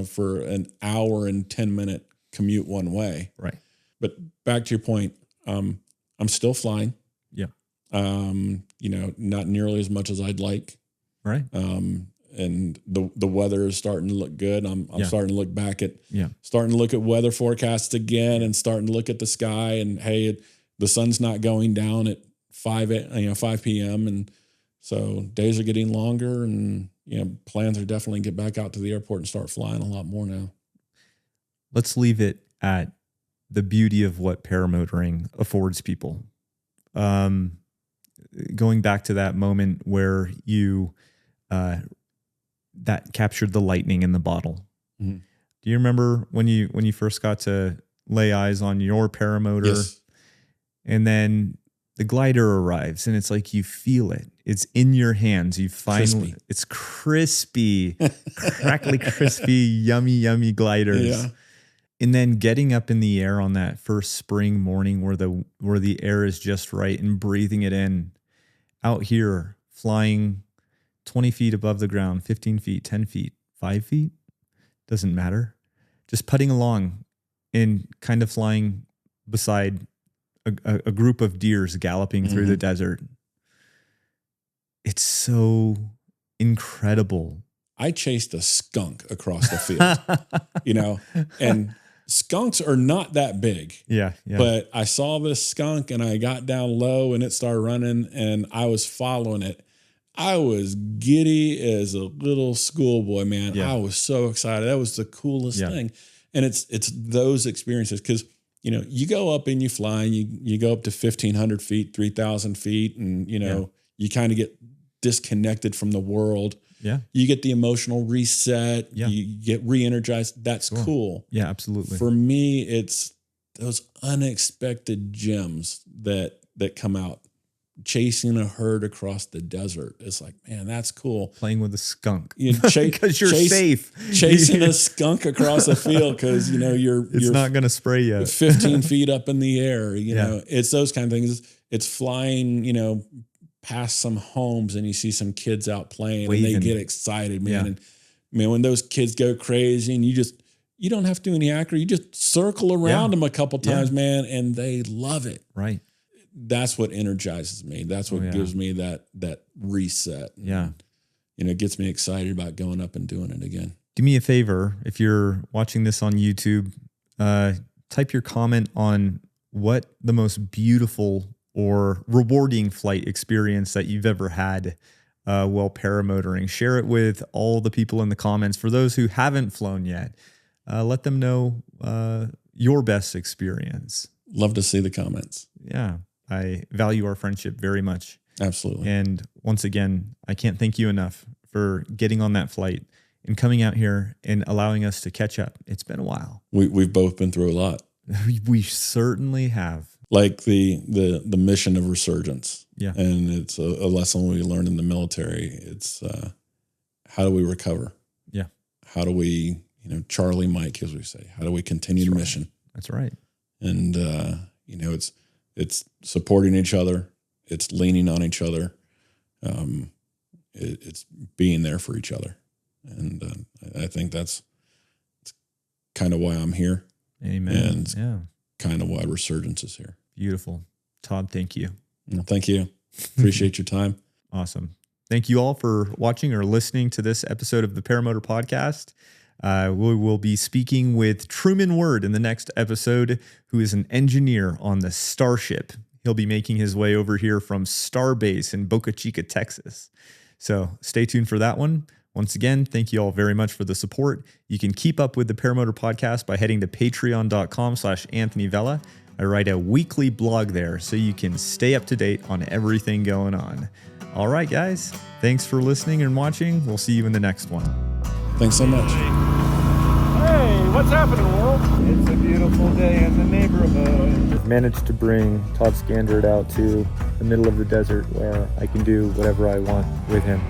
for an hour and 10-minute commute one way. Right. But back to your point, I'm still flying. Yeah. Not nearly as much as I'd like. Right. And the weather is starting to look good. I'm starting to look back at starting to look at weather forecasts again and starting to look at the sky and hey, the sun's not going down at 5 p.m. and so days are getting longer and plans are definitely get back out to the airport and start flying a lot more now. Let's leave it at the beauty of what paramotoring affords people. Going back to that moment where you that captured the lightning in the bottle. Mm-hmm. Do you remember when you first got to lay eyes on your paramotor? Yes. And then the glider arrives and it's like you feel it. It's in your hands. You finally, it's crispy, crackly, crispy, yummy gliders. Yeah. And then getting up in the air on that first spring morning where the air is just right and breathing it in, out here flying 20 feet above the ground, 15 feet, 10 feet, 5 feet, doesn't matter. Just putting along and kind of flying beside a group of deers galloping through the desert. It's so incredible. I chased a skunk across the field, and skunks are not that big. Yeah. But I saw this skunk and I got down low and it started running and I was following it. I was giddy as a little schoolboy, man. Yeah. I was so excited. That was the coolest thing. And it's those experiences because, you go up and you fly and you go up to 1,500 feet, 3,000 feet, and, you kind of get disconnected from the world. Yeah. You get the emotional reset. Yeah. You get re-energized. That's cool. Yeah, absolutely. For me, it's those unexpected gems that come out. Chasing a herd across the desert. It's like, man, that's cool. Playing with a skunk. Because you're safe. Chasing a skunk across a field because, you're not going to spray you. 15 feet up in the air. It's those kind of things. It's flying, past some homes and you see some kids out playing waving. And they get excited, man. Yeah. And man, when those kids go crazy and you don't have to do any acting. You just circle around them a couple times, man, and they love it. Right. That's what energizes me. That's what gives me that reset. Yeah. It gets me excited about going up and doing it again. Do me a favor. If you're watching this on YouTube, type your comment on what the most beautiful or rewarding flight experience that you've ever had while paramotoring. Share it with all the people in the comments. For those who haven't flown yet, let them know your best experience. Love to see the comments. Yeah. I value our friendship very much. Absolutely. And once again, I can't thank you enough for getting on that flight and coming out here and allowing us to catch up. It's been a while. We've both been through a lot. We certainly have. Like the mission of Resurgence. Yeah. And it's a lesson we learned in the military. It's how do we recover? Yeah. How do we, Charlie Mike, as we say, how do we continue the mission? That's right. And, it's supporting each other. It's leaning on each other. It's being there for each other. And I think that's kind of why I'm here. Amen. And yeah. kind of why Resurgence is here. Beautiful. Todd, thank you. Well, thank you. Appreciate your time. Awesome. Thank you all for watching or listening to this episode of the Paramotor Podcast. We will be speaking with Truman Word in the next episode, who is an engineer on the Starship. He'll be making his way over here from Starbase in Boca Chica, Texas. So stay tuned for that one. Once again, thank you all very much for the support. You can keep up with the Paramotor Podcast by heading to patreon.com/Anthony Vella. I write a weekly blog there so you can stay up to date on everything going on. All right, guys. Thanks for listening and watching. We'll see you in the next one. Thanks so much. Hey, what's happening, world? It's a beautiful day in the neighborhood. Managed to bring Todd Scandrett out to the middle of the desert where I can do whatever I want with him.